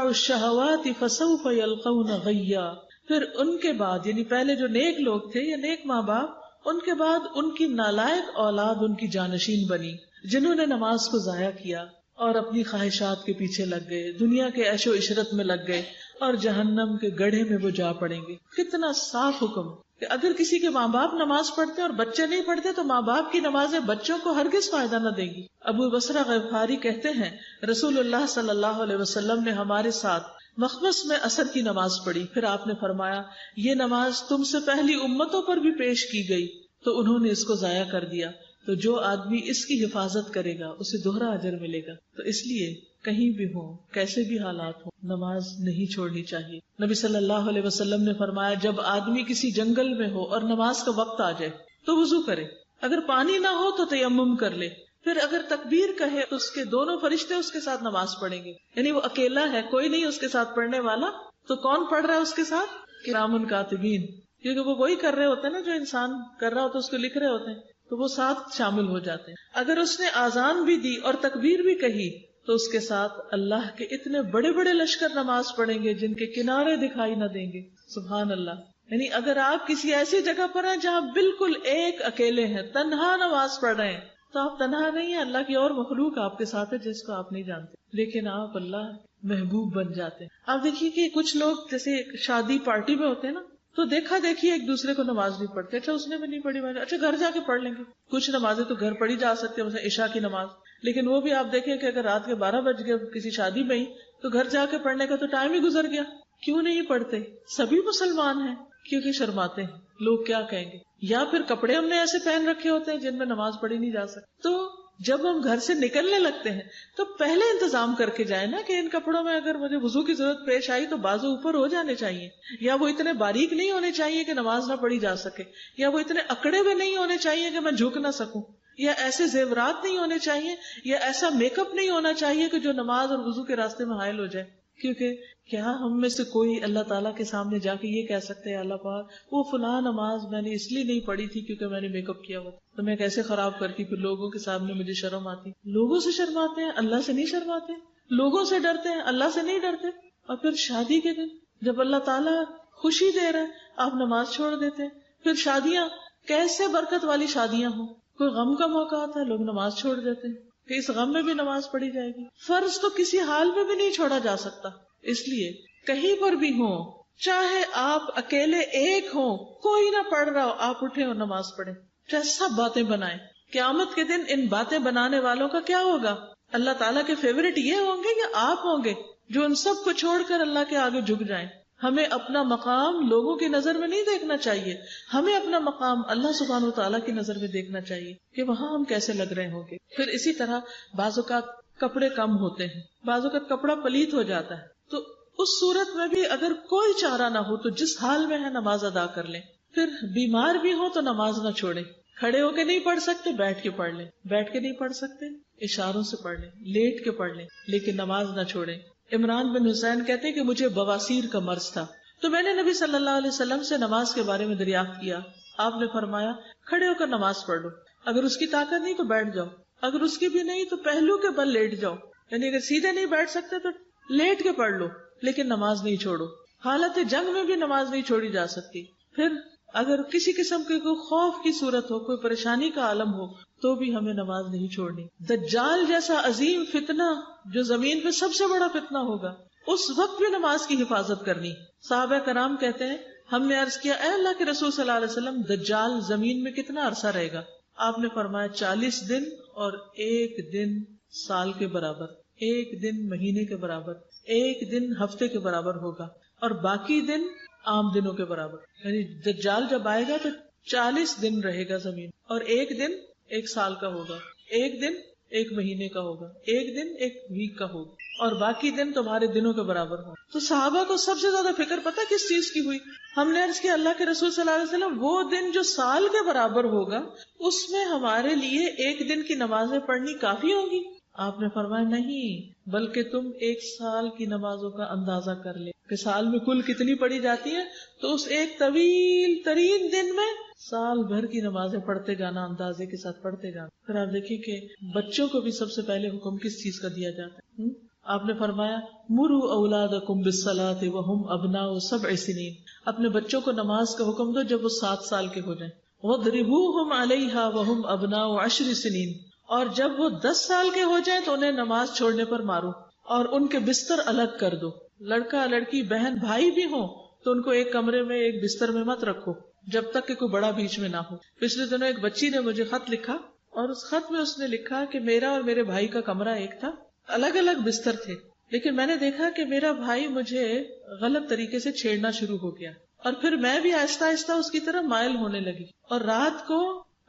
A: الشَّهَوَاتِ فَسَوْفَ يَلْقَوْنَ غَيًّا. پھر ان کے بعد یعنی پہلے جو نیک لوگ تھے یا نیک ماں باپ، ان کے بعد ان کی نالائق اولاد ان کی جانشین بنی جنہوں نے نماز کو ضائع کیا اور اپنی خواہشات کے پیچھے لگ گئے، دنیا کے عیش و عشرت میں لگ گئے اور جہنم کے گڑھے میں وہ جا پڑیں گے. کتنا صاف حکم کہ اگر کسی کے ماں باپ نماز پڑھتے اور بچے نہیں پڑھتے تو ماں باپ کی نمازیں بچوں کو ہرگز فائدہ نہ دیں گی. ابو بصرہ غفاری کہتے ہیں رسول اللہ صلی اللہ علیہ وسلم نے ہمارے ساتھ مخمس میں عصر کی نماز پڑھی، پھر آپ نے فرمایا یہ نماز تم سے پہلی امتوں پر بھی پیش کی گئی تو انہوں نے اس کو ضائع کر دیا، تو جو آدمی اس کی حفاظت کرے گا اسے دوہرا اجر ملے گا. تو اس لیے کہیں بھی ہو، کیسے بھی حالات ہوں، نماز نہیں چھوڑنی چاہیے. نبی صلی اللہ علیہ وسلم نے فرمایا جب آدمی کسی جنگل میں ہو اور نماز کا وقت آ جائے تو وضو کرے، اگر پانی نہ ہو تو تیمم کر لے، پھر اگر تکبیر کہے تو اس کے دونوں فرشتے اس کے ساتھ نماز پڑھیں گے. یعنی وہ اکیلا ہے، کوئی نہیں اس کے ساتھ پڑھنے والا، تو کون پڑھ رہا ہے اس کے ساتھ؟ کرام کاتبین، کیونکہ وہ وہی کر رہے ہوتے ہیں نا جو انسان کر رہا ہوتا ہے، اس کو لکھ رہے ہوتے ہیں، تو وہ ساتھ شامل ہو جاتے ہیں. اگر اس نے آذان بھی دی اور تکبیر بھی کہی تو اس کے ساتھ اللہ کے اتنے بڑے بڑے لشکر نماز پڑھیں گے جن کے کنارے دکھائی نہ دیں گے. سبحان اللہ. یعنی اگر آپ کسی ایسی جگہ پر ہیں جہاں بالکل ایک اکیلے ہیں، تنہا نماز پڑھ رہے ہیں، تو آپ تنہا نہیں ہیں، اللہ کی اور مخلوق آپ کے ساتھ ہے جس کو آپ نہیں جانتے، لیکن آپ اللہ محبوب بن جاتے ہیں. آپ دیکھیے کہ کچھ لوگ جیسے شادی پارٹی میں ہوتے ہیں نا، تو دیکھا دیکھی ایک دوسرے کو نماز نہیں پڑھتے. اچھا اس نے بھی نہیں پڑھی، اچھا گھر جا کے پڑھ لیں گے. کچھ نمازیں تو گھر پڑھی جا سکتی ہیں، مثلا عشاء کی نماز، لیکن وہ بھی آپ دیکھیں کہ اگر رات کے 12 بج گئے کسی شادی میں ہی تو گھر جا کے پڑھنے کا تو ٹائم ہی گزر گیا. کیوں نہیں پڑھتے؟ سبھی مسلمان ہیں، کیونکہ شرماتے ہیں لوگ کیا کہیں گے، یا پھر کپڑے ہم نے ایسے پہن رکھے ہوتے ہیں جن میں نماز پڑھی نہیں جا سکتی. تو جب ہم گھر سے نکلنے لگتے ہیں تو پہلے انتظام کر کے جائیں نا کہ ان کپڑوں میں اگر مجھے وضو کی ضرورت پیش آئی تو بازو اوپر ہو جانے چاہیے، یا وہ اتنے باریک نہیں ہونے چاہیے کہ نماز نہ پڑھی جا سکے، یا وہ اتنے اکڑے ہوئے نہیں ہونے چاہیے کہ میں جھک نہ سکوں، یا ایسے زیورات نہیں ہونے چاہیے، یا ایسا میک اپ نہیں ہونا چاہیے کہ جو نماز اور وضو کے راستے میں حائل ہو جائے. کیونکہ کیا ہم میں سے کوئی اللہ تعالیٰ کے سامنے جا کے یہ کہہ سکتے ہیں اللہ پاک وہ فلاں نماز میں نے اس لیے نہیں پڑھی تھی کیونکہ میں نے میک اپ کیا ہوا تو میں کیسے خراب کرتی، پھر لوگوں کے سامنے مجھے شرم آتی. لوگوں سے شرماتے ہیں، اللہ سے نہیں شرماتے. لوگوں سے ڈرتے ہیں، اللہ سے نہیں ڈرتے. اور پھر شادی کے دن جب اللہ تعالیٰ خوشی دے رہا ہے آپ نماز چھوڑ دیتے ہیں. پھر شادیاں کیسے برکت والی شادیاں ہوں، کوئی غم کا موقع آتا ہے لوگ نماز چھوڑ دیتے ہیں کہ اس غم میں بھی نماز پڑھی جائے گی. فرض تو کسی حال میں بھی نہیں چھوڑا جا سکتا. اس لیے کہیں پر بھی ہوں، چاہے آپ اکیلے ایک ہوں، کوئی نہ پڑھ رہا ہو، آپ اٹھیں اور نماز پڑھیں. چاہے سب باتیں بنائیں. قیامت کے دن ان باتیں بنانے والوں کا کیا ہوگا؟ اللہ تعالیٰ کے فیورٹ یہ ہوں گے یا آپ ہوں گے جو ان سب کو چھوڑ کر اللہ کے آگے جھک جائیں؟ ہمیں اپنا مقام لوگوں کی نظر میں نہیں دیکھنا چاہیے، ہمیں اپنا مقام اللہ سبحانہ وتعالیٰ کی نظر میں دیکھنا چاہیے کہ وہاں ہم کیسے لگ رہے ہوں گے. پھر اسی طرح بعض اوقات کپڑے کم ہوتے ہیں، بعض اوقات کپڑا پلیت ہو جاتا ہے، تو اس صورت میں بھی اگر کوئی چارہ نہ ہو تو جس حال میں ہے نماز ادا کر لیں. پھر بیمار بھی ہو تو نماز نہ چھوڑیں. کھڑے ہو کے نہیں پڑھ سکتے بیٹھ کے پڑھ لیں، بیٹھ کے نہیں پڑھ سکتے اشاروں سے پڑھ لیں، لیٹ کے پڑھ لیں، لیکن نماز نہ چھوڑیں. عمران بن حسین کہتے ہیں کہ مجھے بواسیر کا مرض تھا تو میں نے نبی صلی اللہ علیہ وسلم سے نماز کے بارے میں دریافت کیا. آپ نے فرمایا کھڑے ہو کر نماز پڑھ لو، اگر اس کی طاقت نہیں تو بیٹھ جاؤ، اگر اس کی بھی نہیں تو پہلو کے بل لیٹ جاؤ، یعنی اگر سیدھے نہیں بیٹھ سکتے تو لیٹ کے پڑھ لو لیکن نماز نہیں چھوڑو. حالت جنگ میں بھی نماز نہیں چھوڑی جا سکتی. پھر اگر کسی قسم کے کوئی خوف کی صورت ہو، کوئی پریشانی کا عالم ہو تو بھی ہمیں نماز نہیں چھوڑنی. دجال جیسا عظیم فتنہ جو زمین پہ سب سے بڑا فتنہ ہوگا، اس وقت بھی نماز کی حفاظت کرنی. صحابہ کرام کہتے ہیں ہم نے عرض کیا اے اللہ کے رسول صلی اللہ علیہ وسلم دجال زمین میں کتنا عرصہ رہے گا؟ آپ نے فرمایا 40 دن اور 1 دن سال کے برابر، 1 دن مہینے کے برابر، 1 دن ہفتے کے برابر ہوگا اور باقی دن عام دنوں کے برابر. یعنی دجال جب آئے گا تو 40 دن رہے گا زمین اور 1 دن 1 سال کا ہوگا، 1 دن 1 مہینے کا ہوگا، 1 دن 1 ویک کا ہوگا اور باقی دن تمہارے دنوں کے برابر ہوں. تو صحابہ کو سب سے زیادہ فکر پتہ کس چیز کی ہوئی؟ ہم نے عرض کیا اللہ کے رسول صلی اللہ علیہ وسلم وہ دن جو سال کے برابر ہوگا اس میں ہمارے لیے 1 دن کی نمازیں پڑھنی کافی ہوں گی. آپ نے فرمایا نہیں، بلکہ تم 1 سال کی نمازوں کا اندازہ کر لے کہ سال میں کل کتنی پڑھی جاتی ہے، تو اس ایک طویل ترین دن میں سال بھر کی نمازیں پڑھتے جانا، اندازے کے ساتھ پڑھتے جانا. پھر آپ دیکھیں کہ بچوں کو بھی سب سے پہلے حکم کس چیز کا دیا جاتا ہے؟ آپ نے فرمایا مروا اولادکم بالصلاۃ وہم ابناء 7 سنین، اپنے بچوں کو نماز کا حکم دو جب وہ 7 سال کے ہو جائیں. واضربوہم علیہا وہم ابناء 10 سنین، اور جب وہ 10 سال کے ہو جائیں تو انہیں نماز چھوڑنے پر مارو اور ان کے بستر الگ کر دو. لڑکا لڑکی بہن بھائی بھی ہوں تو ان کو ایک کمرے میں ایک بستر میں مت رکھو جب تک کہ کوئی بڑا بیچ میں نہ ہو. پچھلے دنوں ایک بچی نے مجھے خط لکھا اور اس خط میں اس نے لکھا کہ میرا اور میرے بھائی کا کمرہ ایک تھا، الگ الگ بستر تھے، لیکن میں نے دیکھا کہ میرا بھائی مجھے غلط طریقے سے چھیڑنا شروع ہو گیا اور پھر میں بھی آہستہ آہستہ اس کی طرف مائل ہونے لگی اور رات کو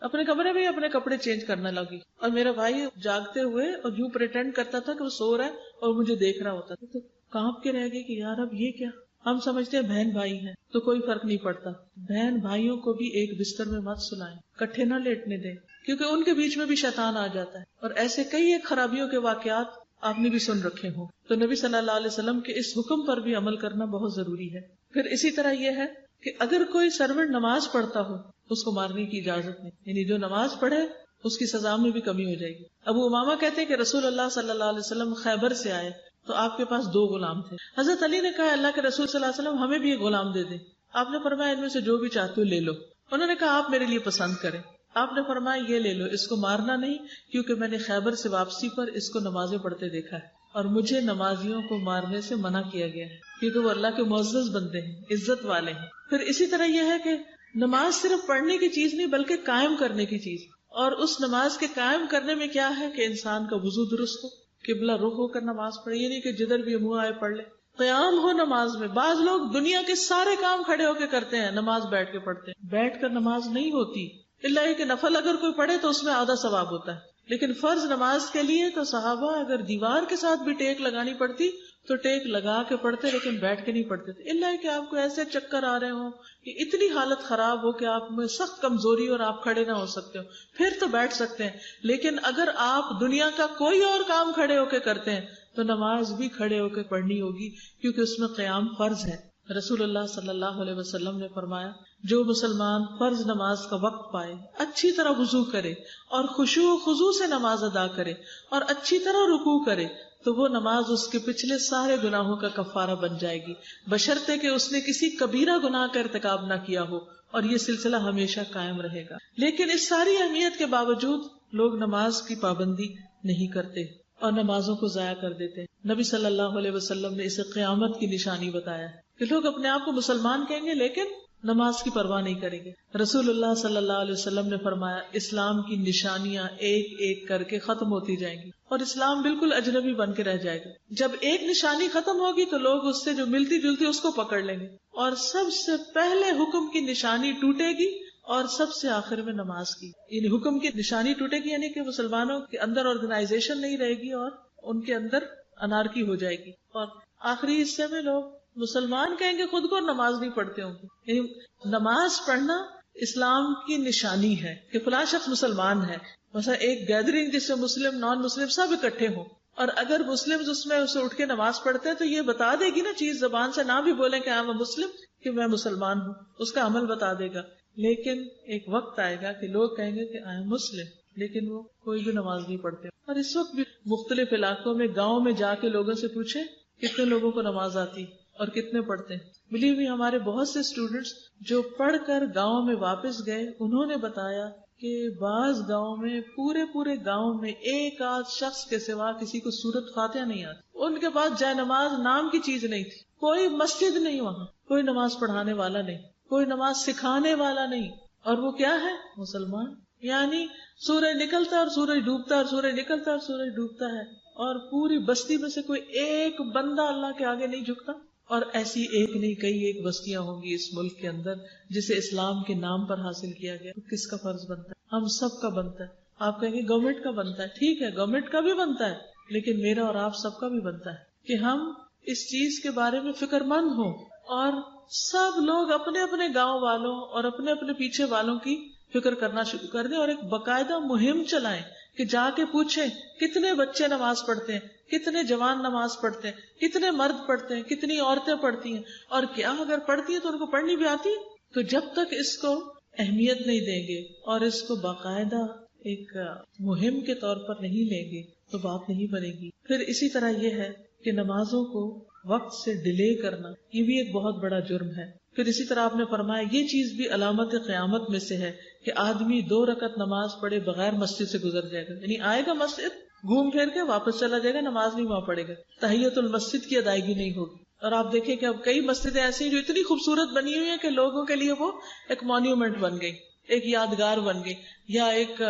A: اپنے کمرے میں اپنے کپڑے چینج کرنے لگی اور میرا بھائی جاگتے ہوئے اور یوں پریٹینڈ کرتا تھا کہ وہ سو رہا ہے اور مجھے دیکھ رہا ہوتا تھا. تو کانپ کے رہ گئی کہ یار اب یہ کیا. ہم سمجھتے ہیں بہن بھائی ہیں تو کوئی فرق نہیں پڑتا، بہن بھائیوں کو بھی ایک بستر میں مت سلائیں، کٹھے نہ لیٹنے دیں کیونکہ ان کے بیچ میں بھی شیطان آ جاتا ہے. اور ایسے کئی ایک خرابیوں کے واقعات آپ نے بھی سن رکھے ہوں. تو نبی صلی اللہ علیہ وسلم کے اس حکم پر بھی عمل کرنا بہت ضروری ہے. پھر اسی طرح یہ ہے کہ اگر کوئی سرونٹ نماز پڑھتا ہو اس کو مارنے کی اجازت نہیں، یعنی جو نماز پڑھے اس کی سزا میں بھی کمی ہو جائے گی. ابو امامہ کہتے ہیں کہ رسول اللہ صلی اللہ علیہ وسلم خیبر سے آئے تو آپ کے پاس 2 غلام تھے. حضرت علی نے کہا اللہ کے رسول صلی اللہ علیہ وسلم ہمیں بھی ایک غلام دے دیں. آپ نے فرمایا ان میں سے جو بھی چاہتے ہو لے لو. انہوں نے کہا آپ میرے لیے پسند کریں. آپ نے فرمایا یہ لے لو، اس کو مارنا نہیں کیونکہ میں نے خیبر سے واپسی پر اس کو نمازیں پڑھتے دیکھا ہے اور مجھے نمازیوں کو مارنے سے منع کیا گیا ہے کیونکہ وہ اللہ کے معزز بندے ہیں، عزت والے ہیں. پھر اسی طرح یہ ہے کہ نماز صرف پڑھنے کی چیز نہیں بلکہ قائم کرنے کی چیز، اور اس نماز کے قائم کرنے میں کیا ہے کہ انسان کا وضو درست ہو، قبلہ رخ ہو کر نماز پڑھے، یہ نہیں کہ جدھر بھی منہ آئے پڑھ لے. قیام ہو نماز میں. بعض لوگ دنیا کے سارے کام کھڑے ہو کے کرتے ہیں، نماز بیٹھ کے پڑھتے ہیں. بیٹھ کر نماز نہیں ہوتی، اللہ یہ کہ نفل اگر کوئی پڑھے تو اس میں آدھا ثواب ہوتا ہے، لیکن فرض نماز کے لیے تو صحابہ اگر دیوار کے ساتھ بھی ٹیک لگانی پڑتی تو ٹیک لگا کے پڑھتے، لیکن بیٹھ کے نہیں پڑھتے تھے. اللہ کہ آپ کو ایسے چکر آ رہے ہوں کہ اتنی حالت خراب ہو کہ آپ میں سخت کمزوری اور آپ کھڑے نہ ہو سکتے ہو، پھر تو بیٹھ سکتے ہیں. لیکن اگر آپ دنیا کا کوئی اور کام کھڑے ہو کے کرتے ہیں تو نماز بھی کھڑے ہو کے پڑھنی ہوگی، کیونکہ اس میں قیام فرض ہے. رسول اللہ صلی اللہ علیہ وسلم نے فرمایا، جو مسلمان فرض نماز کا وقت پائے، اچھی طرح وضو کرے اور خشوع و خضوع سے نماز ادا کرے اور اچھی طرح رکوع کرے تو وہ نماز اس کے پچھلے سارے گناہوں کا کفارہ بن جائے گی، بشرطے کہ اس نے کسی کبیرہ گناہ کا ارتکاب نہ کیا ہو، اور یہ سلسلہ ہمیشہ قائم رہے گا. لیکن اس ساری اہمیت کے باوجود لوگ نماز کی پابندی نہیں کرتے اور نمازوں کو ضائع کر دیتے ہیں. نبی صلی اللہ علیہ وسلم نے اسے قیامت کی نشانی بتایا ہے کہ لوگ اپنے آپ کو مسلمان کہیں گے لیکن نماز کی پرواہ نہیں کریں گے. رسول اللہ صلی اللہ علیہ وسلم نے فرمایا، اسلام کی نشانیاں ایک ایک کر کے ختم ہوتی جائیں گی اور اسلام بالکل اجنبی بن کے رہ جائے گا. جب ایک نشانی ختم ہوگی تو لوگ اس سے جو ملتی جلتی اس کو پکڑ لیں گے، اور سب سے پہلے حکم کی نشانی ٹوٹے گی اور سب سے آخر میں نماز کی. یعنی حکم کی نشانی ٹوٹے گی، یعنی کہ مسلمانوں کے اندر آرگنائزیشن نہیں رہے گی اور ان کے اندر انارکی ہو جائے گی، اور آخری حصے میں لوگ مسلمان کہیں گے خود کو نماز نہیں پڑھتے ہوں گے. یعنی نماز پڑھنا اسلام کی نشانی ہے کہ فلاں شخص مسلمان ہے. مثلا ایک گیدرنگ جس میں مسلم نان مسلم سب اکٹھے ہوں، اور اگر مسلم اس میں اسے اٹھ کے نماز پڑھتے ہیں تو یہ بتا دے گی نا چیز، زبان سے نہ بھی بولیں کہ میں مسلم، کہ میں مسلمان ہوں، اس کا عمل بتا دے گا. لیکن ایک وقت آئے گا کہ لوگ کہیں گے کہ آئی ایم مسلم، لیکن وہ کوئی بھی نماز نہیں پڑھتے. اور اس وقت بھی مختلف علاقوں میں گاؤں میں جا کے لوگوں سے پوچھیں کتنے لوگوں کو نماز آتی اور کتنے پڑھتے ہیں. بلیو می، ہمارے بہت سے اسٹوڈینٹس جو پڑھ کر گاؤں میں واپس گئے، انہوں نے بتایا کہ بعض گاؤں میں پورے گاؤں میں ایک آدھ شخص کے سوا کسی کو سورت فاتحہ نہیں آتی. ان کے پاس جائے نماز نام کی چیز نہیں تھی، کوئی مسجد نہیں، وہاں کوئی نماز پڑھانے والا نہیں، کوئی نماز سکھانے والا نہیں، اور وہ کیا ہے؟ مسلمان. یعنی سورج نکلتا ہے اور سورج ڈوبتا ہے اور سورج نکلتا ہے اور سورج ڈوبتا ہے، اور پوری بستی میں سے کوئی ایک بندہ اللہ کے آگے نہیں جھکتا. اور ایسی ایک نہیں کئی ایک بستیاں ہوں گی اس ملک کے اندر جسے اسلام کے نام پر حاصل کیا گیا. تو کس کا فرض بنتا ہے؟ ہم سب کا بنتا ہے. آپ کہیں گے گورنمنٹ کا بنتا ہے، ٹھیک ہے گورنمنٹ کا بھی بنتا ہے، لیکن میرا اور آپ سب کا بھی بنتا ہے کہ ہم اس چیز کے بارے میں فکر مند ہوں، اور سب لوگ اپنے اپنے گاؤں والوں اور اپنے اپنے پیچھے والوں کی فکر کرنا شروع کر دیں، اور ایک باقاعدہ مہم چلائیں کہ جا کے پوچھیں کتنے بچے نماز پڑھتے ہیں، کتنے جوان نماز پڑھتے ہیں، کتنے مرد پڑھتے ہیں، کتنی عورتیں پڑھتی ہیں، اور کیا اگر پڑھتی ہیں تو ان کو پڑھنی بھی آتی ہے. تو جب تک اس کو اہمیت نہیں دیں گے اور اس کو باقاعدہ ایک مہم کے طور پر نہیں لیں گے تو بات نہیں بنے گی. پھر اسی طرح یہ ہے کہ نمازوں کو وقت سے ڈیلے کرنا یہ بھی ایک بہت بڑا جرم ہے. پھر اسی طرح آپ نے فرمایا یہ چیز بھی علامت قیامت میں سے ہے کہ آدمی 2 رکعت نماز پڑھے بغیر مسجد سے گزر جائے گا. یعنی آئے گا مسجد، گھوم پھر کے واپس چلا جائے گا، نماز نہیں وہاں پڑھے گا، تحیت المسجد کی ادائیگی نہیں ہوگی. اور آپ دیکھیں کہ اب کئی مسجدیں ایسی ہیں جو اتنی خوبصورت بنی ہوئی ہیں کہ لوگوں کے لیے وہ ایک مونیومنٹ بن گئی، ایک یادگار بن گئی، یا ایک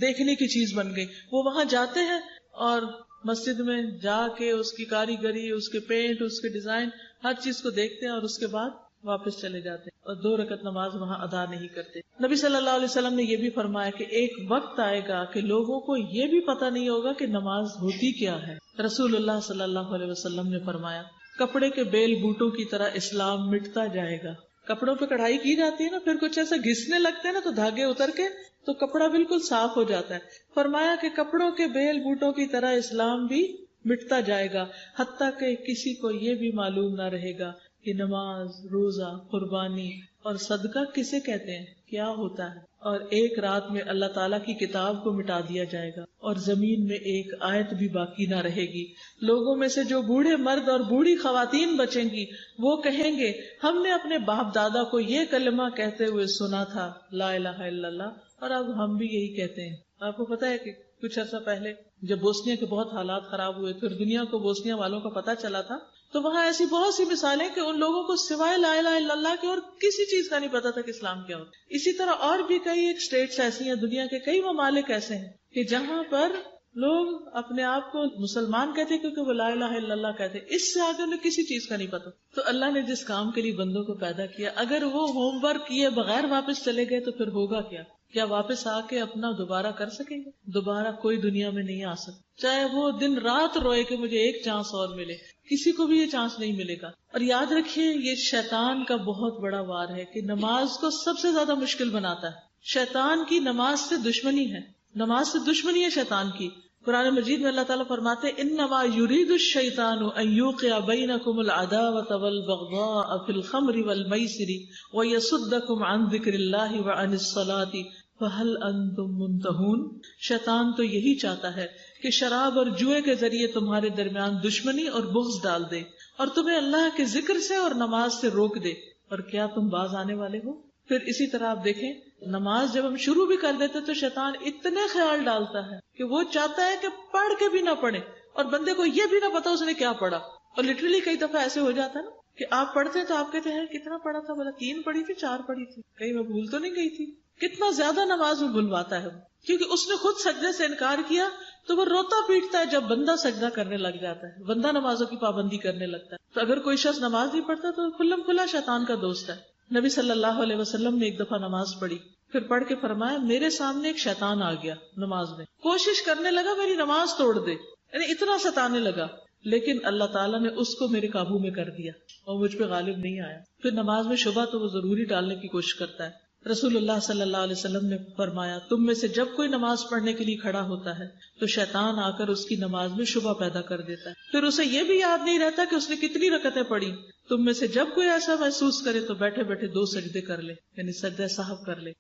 A: دیکھنے کی چیز بن گئی. وہ وہاں جاتے ہیں اور مسجد میں جا کے اس کی کاریگری، اس کے پینٹ، اس کے ڈیزائن، ہر چیز کو دیکھتے ہیں اور اس کے بعد واپس چلے جاتے ہیں اور 2 رکعت نماز وہاں ادا نہیں کرتے. نبی صلی اللہ علیہ وسلم نے یہ بھی فرمایا کہ ایک وقت آئے گا کہ لوگوں کو یہ بھی پتہ نہیں ہوگا کہ نماز ہوتی کیا ہے. رسول اللہ صلی اللہ علیہ وسلم نے فرمایا کپڑے کے بیل بوٹوں کی طرح اسلام مٹتا جائے گا. کپڑوں پہ کڑھائی کی جاتی ہے نا، پھر کچھ ایسا گھسنے لگتے ہیں نا تو دھاگے اتر کے تو کپڑا بالکل صاف ہو جاتا ہے. فرمایا کہ کپڑوں کے بیل بوٹوں کی طرح اسلام بھی مٹتا جائے گا، حتیٰ کہ کسی کو یہ بھی معلوم نہ رہے گا کہ نماز، روزہ، قربانی اور صدقہ کسے کہتے ہیں، کیا ہوتا ہے. اور ایک رات میں اللہ تعالیٰ کی کتاب کو مٹا دیا جائے گا اور زمین میں ایک آیت بھی باقی نہ رہے گی. لوگوں میں سے جو بوڑھے مرد اور بوڑھی خواتین بچیں گی وہ کہیں گے ہم نے اپنے باپ دادا کو یہ کلمہ کہتے ہوئے سنا تھا، لا الہ الا اللہ، اور اب ہم بھی یہی کہتے ہیں. آپ کو پتا ہے کہ کچھ عرصہ پہلے جب بوسنیا کے بہت حالات خراب ہوئے، پھر دنیا کو بوسنیا والوں کا پتا چلا تھا، تو وہاں ایسی بہت سی مثالیں کہ ان لوگوں کو سوائے لا الہ الا اللہ کے اور کسی چیز کا نہیں پتا تھا کہ اسلام کیا ہوتا. اسی طرح اور بھی کئی ایک اسٹیٹس ایسی ہیں، دنیا کے کئی ممالک ایسے ہیں کہ جہاں پر لوگ اپنے آپ کو مسلمان کہتے کیونکہ وہ لا الہ الا اللہ کہتے، اس سے آگے انہیں کسی چیز کا نہیں پتا. تو اللہ نے جس کام کے لیے بندوں کو پیدا کیا، اگر وہ ہوم ورک کیے بغیر واپس چلے گئے تو پھر ہوگا کیا واپس آ کے اپنا دوبارہ کر سکیں گے؟ دوبارہ کوئی دنیا میں نہیں آ سکتا، چاہے وہ دن رات روئے کہ مجھے ایک چانس اور ملے، کسی کو بھی یہ چانس نہیں ملے گا. اور یاد رکھیے یہ شیطان کا بہت بڑا وار ہے کہ نماز کو سب سے زیادہ مشکل بناتا ہے. شیطان کی نماز سے دشمنی ہے، نماز سے دشمنی ہے شیطان کی. قرآن مجید میں اللہ تعالیٰ فرماتے ہیں انما یرید الشیطان ان یوقع بینکم العداوۃ والبغضاء فی الخمر والمیسر ویصدکم عن ذکر اللہ وعن الصلاۃ فہل انتم منتہون. شیطان تو یہی چاہتا ہے کہ شراب اور جوئے کے ذریعے تمہارے درمیان دشمنی اور بغض ڈال دے اور تمہیں اللہ کے ذکر سے اور نماز سے روک دے، اور کیا تم باز آنے والے ہو؟ پھر اسی طرح آپ دیکھیں نماز جب ہم شروع بھی کر دیتے تو شیطان اتنے خیال ڈالتا ہے کہ وہ چاہتا ہے کہ پڑھ کے بھی نہ پڑھے اور بندے کو یہ بھی نہ پتا اس نے کیا پڑھا. اور لٹرلی کئی دفعہ ایسے ہو جاتا ہے نا کہ آپ پڑھتے ہیں تو آپ کہتے ہیں کتنا پڑھا تھا، بولا 3 پڑھی تھی 4 پڑھی تھی، کہیں میں بھول تو نہیں گئی تھی. کتنا زیادہ نماز میں بھلواتا ہے وہ، کیونکہ اس نے خود سجدے سے انکار کیا تو وہ روتا پیٹتا ہے جب بندہ سجدہ کرنے لگ جاتا ہے، بندہ نمازوں کی پابندی کرنے لگتا ہے. تو اگر کوئی شخص نماز نہیں پڑھتا تو کھلم کھلا شیطان کا دوست ہے. نبی صلی اللہ علیہ وسلم نے ایک دفعہ نماز پڑھی، پھر پڑھ کے فرمایا میرے سامنے ایک شیطان آ گیا نماز میں، کوشش کرنے لگا میری نماز توڑ دے، یعنی اتنا ستانے لگا، لیکن اللہ تعالیٰ نے اس کو میرے قابو میں کر دیا اور مجھ پہ غالب نہیں آیا. پھر نماز میں شبہ تو وہ ضروری ڈالنے کی کوشش کرتا ہے. رسول اللہ صلی اللہ علیہ وسلم نے فرمایا تم میں سے جب کوئی نماز پڑھنے کے لیے کھڑا ہوتا ہے تو شیطان آ کر اس کی نماز میں شبہ پیدا کر دیتا ہے، پھر اسے یہ بھی یاد نہیں رہتا کہ اس نے کتنی رکعتیں پڑھی. تم میں سے جب کوئی ایسا محسوس کرے تو بیٹھے بیٹھے 2 سجدے کر لے، یعنی سجدہ سہو کر لے،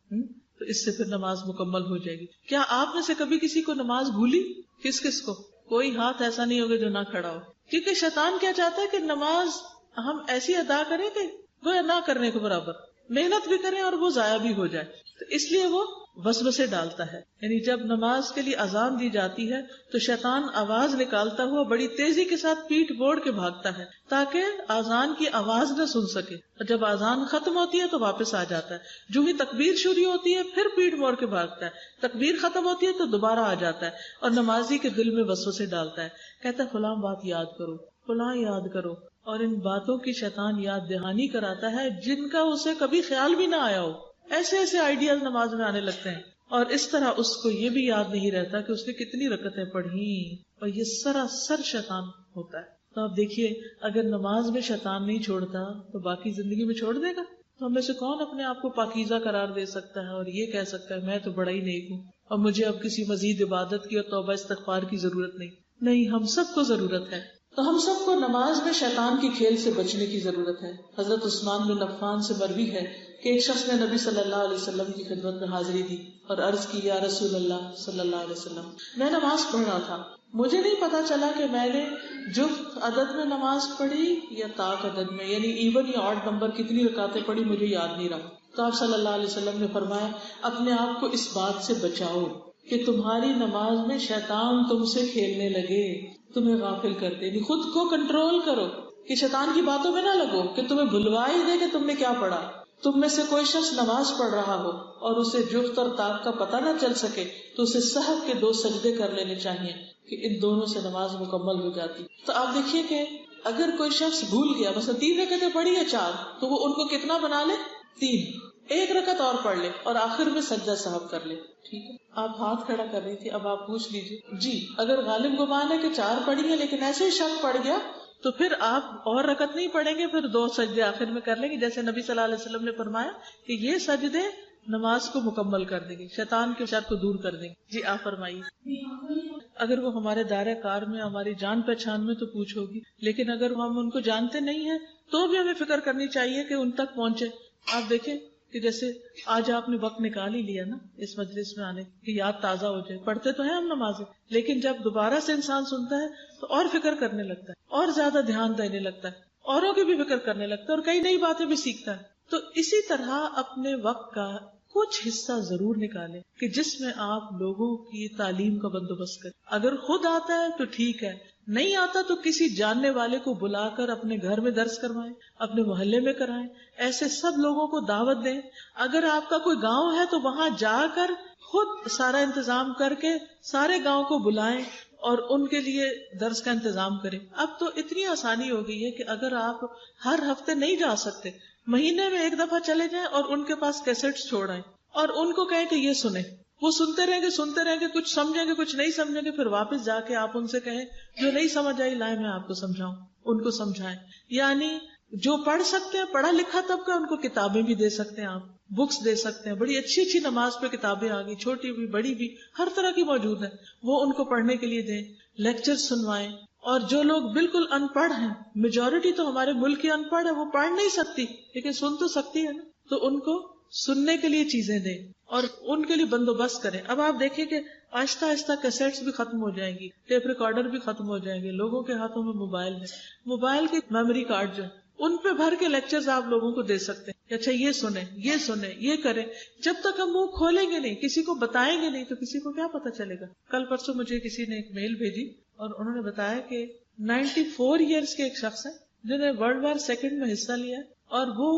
A: تو اس سے پھر نماز مکمل ہو جائے گی. کیا آپ میں سے کبھی کسی کو نماز بھولی؟ کس کو؟ کوئی ہاتھ ایسا نہیں ہوگا جو نہ کھڑا ہو. کیونکہ شیطان کیا چاہتا ہے کہ نماز ہم ایسی ادا کریں کہ وہ نہ کرنے کے برابر، محنت بھی کریں اور وہ ضائع بھی ہو جائے. تو اس لیے وہ وسوسے ڈالتا ہے. یعنی جب نماز کے لیے اذان دی جاتی ہے تو شیطان آواز نکالتا ہوا بڑی تیزی کے ساتھ پیٹ موڑ کے بھاگتا ہے تاکہ اذان کی آواز نہ سن سکے، اور جب اذان ختم ہوتی ہے تو واپس آ جاتا ہے. جو ہی تکبیر شروع ہوتی ہے پھر پیٹ موڑ کے بھاگتا ہے، تکبیر ختم ہوتی ہے تو دوبارہ آ جاتا ہے اور نمازی کے دل میں وسوسے ڈالتا ہے، کہتا ہے فلاں بات یاد کرو، فلاں یاد کرو، اور ان باتوں کی شیطان یاد دہانی کراتا ہے جن کا اسے کبھی خیال بھی نہ آیا ہو. ایسے آئیڈیاز نماز میں آنے لگتے ہیں، اور اس طرح اس کو یہ بھی یاد نہیں رہتا کہ اس نے کتنی رکعتیں پڑھی، اور یہ سراسر شیطان ہوتا ہے. تو آپ دیکھیے اگر نماز میں شیطان نہیں چھوڑتا تو باقی زندگی میں چھوڑ دے گا؟ تو ہم میں سے کون اپنے آپ کو پاکیزہ قرار دے سکتا ہے اور یہ کہہ سکتا ہے میں تو بڑا ہی نیک ہوں اور مجھے اب کسی مزید عبادت کی اور توبہ استغفار کی ضرورت نہیں؟ نہیں، ہم سب کو ضرورت ہے. تو ہم سب کو نماز میں شیطان کی کھیل سے بچنے کی ضرورت ہے. حضرت عثمان بن عفان سے مروی ہے کہ ایک شخص نے نبی صلی اللہ علیہ وسلم کی خدمت میں حاضری دی اور عرض کی یا رسول اللہ صلی اللہ علیہ وسلم، میں نماز پڑھ رہا تھا، مجھے نہیں پتا چلا کہ میں نے جفت عدد میں نماز پڑھی یا طاق عدد میں، یعنی ایون یا آڈ نمبر کتنی رکعتیں پڑھی مجھے یاد نہیں رہا. تو آپ صلی اللہ علیہ وسلم نے فرمایا اپنے آپ کو اس بات سے بچاؤ کہ تمہاری نماز میں شیطان تم سے کھیلنے لگے، تمہیں غافل کر دے. خود کو کنٹرول کرو کہ شیطان کی باتوں میں نہ لگو کہ تمہیں بھلوا ہی دے کہ تم نے کیا پڑھا. تم میں سے کوئی شخص نماز پڑھ رہا ہو اور اسے جفت اور طاق کا پتہ نہ چل سکے تو اسے سہو کے 2 سجدے کر لینے چاہیے کہ ان دونوں سے نماز مکمل ہو جاتی. تو آپ دیکھیے کہ اگر کوئی شخص بھول گیا، مثلا 3 رکعتیں پڑھی یا 4، تو وہ ان کو کتنا بنا لے؟ 3، 1 رکعت اور پڑھ لے اور آخر میں سجدہ سہو کر لے. ٹھیک ہے، آپ ہاتھ کھڑا کر رہی تھی، اب آپ پوچھ لیجیے. جی اگر غالب گمان ہے کہ 4 پڑھی ہے لیکن ایسے ہی شک پڑ گیا تو پھر آپ اور رکعت نہیں پڑھیں گے، پھر 2 سجدے آخر میں کر لیں گے، جیسے نبی صلی اللہ علیہ وسلم نے فرمایا کہ یہ سجدے نماز کو مکمل کر دیں گے، شیطان کے شر کو دور کر دیں گے. جی آپ فرمائیے. اگر وہ ہمارے دائرہ کار میں، ہماری جان پہچان میں تو پوچھ ہوگی، لیکن اگر ہم ان کو جانتے نہیں ہیں تو بھی ہمیں فکر کرنی چاہیے کہ ان تک پہنچے. آپ دیکھیں کہ جیسے آج آپ نے وقت نکال ہی لیا نا اس مجلس میں آنے کی، یاد تازہ ہو جائے. پڑھتے تو ہیں ہم نمازیں، لیکن جب دوبارہ سے انسان سنتا ہے تو اور فکر کرنے لگتا ہے، اور زیادہ دھیان دینے لگتا ہے، اوروں کی بھی فکر کرنے لگتا ہے اور کئی نئی باتیں بھی سیکھتا ہے. تو اسی طرح اپنے وقت کا کچھ حصہ ضرور نکالیں کہ جس میں آپ لوگوں کی تعلیم کا بندوبست کریں. اگر خود آتا ہے تو ٹھیک ہے، نہیں آتا تو کسی جاننے والے کو بلا کر اپنے گھر میں درس کروائیں، اپنے محلے میں کرائیں، ایسے سب لوگوں کو دعوت دیں. اگر آپ کا کوئی گاؤں ہے تو وہاں جا کر خود سارا انتظام کر کے سارے گاؤں کو بلائیں اور ان کے لیے درس کا انتظام کریں. اب تو اتنی آسانی ہو گئی ہے کہ اگر آپ ہر ہفتے نہیں جا سکتے، مہینے میں ایک دفعہ چلے جائیں اور ان کے پاس کیسٹس چھوڑ آئیں اور ان کو کہیں کہ یہ سنیں. وہ سنتے رہیں گے، کچھ سمجھیں گے کچھ نہیں سمجھیں گے، پھر واپس جا کے آپ ان سے کہیں جو نہیں سمجھ آئی لائیں میں آپ کو سمجھاؤں، ان کو سمجھائیں. یعنی جو پڑھ سکتے ہیں، پڑھا لکھا طبقہ، ان کو کتابیں بھی دے سکتے ہیں، آپ بکس دے سکتے ہیں. بڑی اچھی اچھی نماز پہ کتابیں آ گئی، چھوٹی بھی بڑی بھی ہر طرح کی موجود ہیں، وہ ان کو پڑھنے کے لیے دیں، لیکچر سنوائیں. اور جو لوگ بالکل ان پڑھ ہیں، میجورٹی تو ہمارے ملک کی ان پڑھ ہے، وہ پڑھ نہیں سکتی لیکن سن تو سکتی ہے نا، تو ان کو سننے کے لیے چیزیں دیں اور ان کے لیے بندوبست کریں. اب آپ دیکھیں کہ آہستہ آہستہ کیسٹس بھی ختم ہو جائیں گی، ٹیپ ریکارڈر بھی ختم ہو جائیں گے، لوگوں کے ہاتھوں میں موبائل ہے، موبائل کے میموری کارڈ جو ان پہ بھر کے لیکچرز آپ لوگوں کو دے سکتے ہیں کہ اچھا یہ سنیں یہ کریں. جب تک ہم منہ کھولیں گے نہیں، کسی کو بتائیں گے نہیں، تو کسی کو کیا پتا چلے گا. کل پرسوں مجھے کسی نے ایک میل بھیجی اور انہوں نے بتایا کہ 94 ایئرس کے ایک شخص ہیں جنہوں نے ورلڈ وار سیکنڈ میں حصہ لیا اور وہ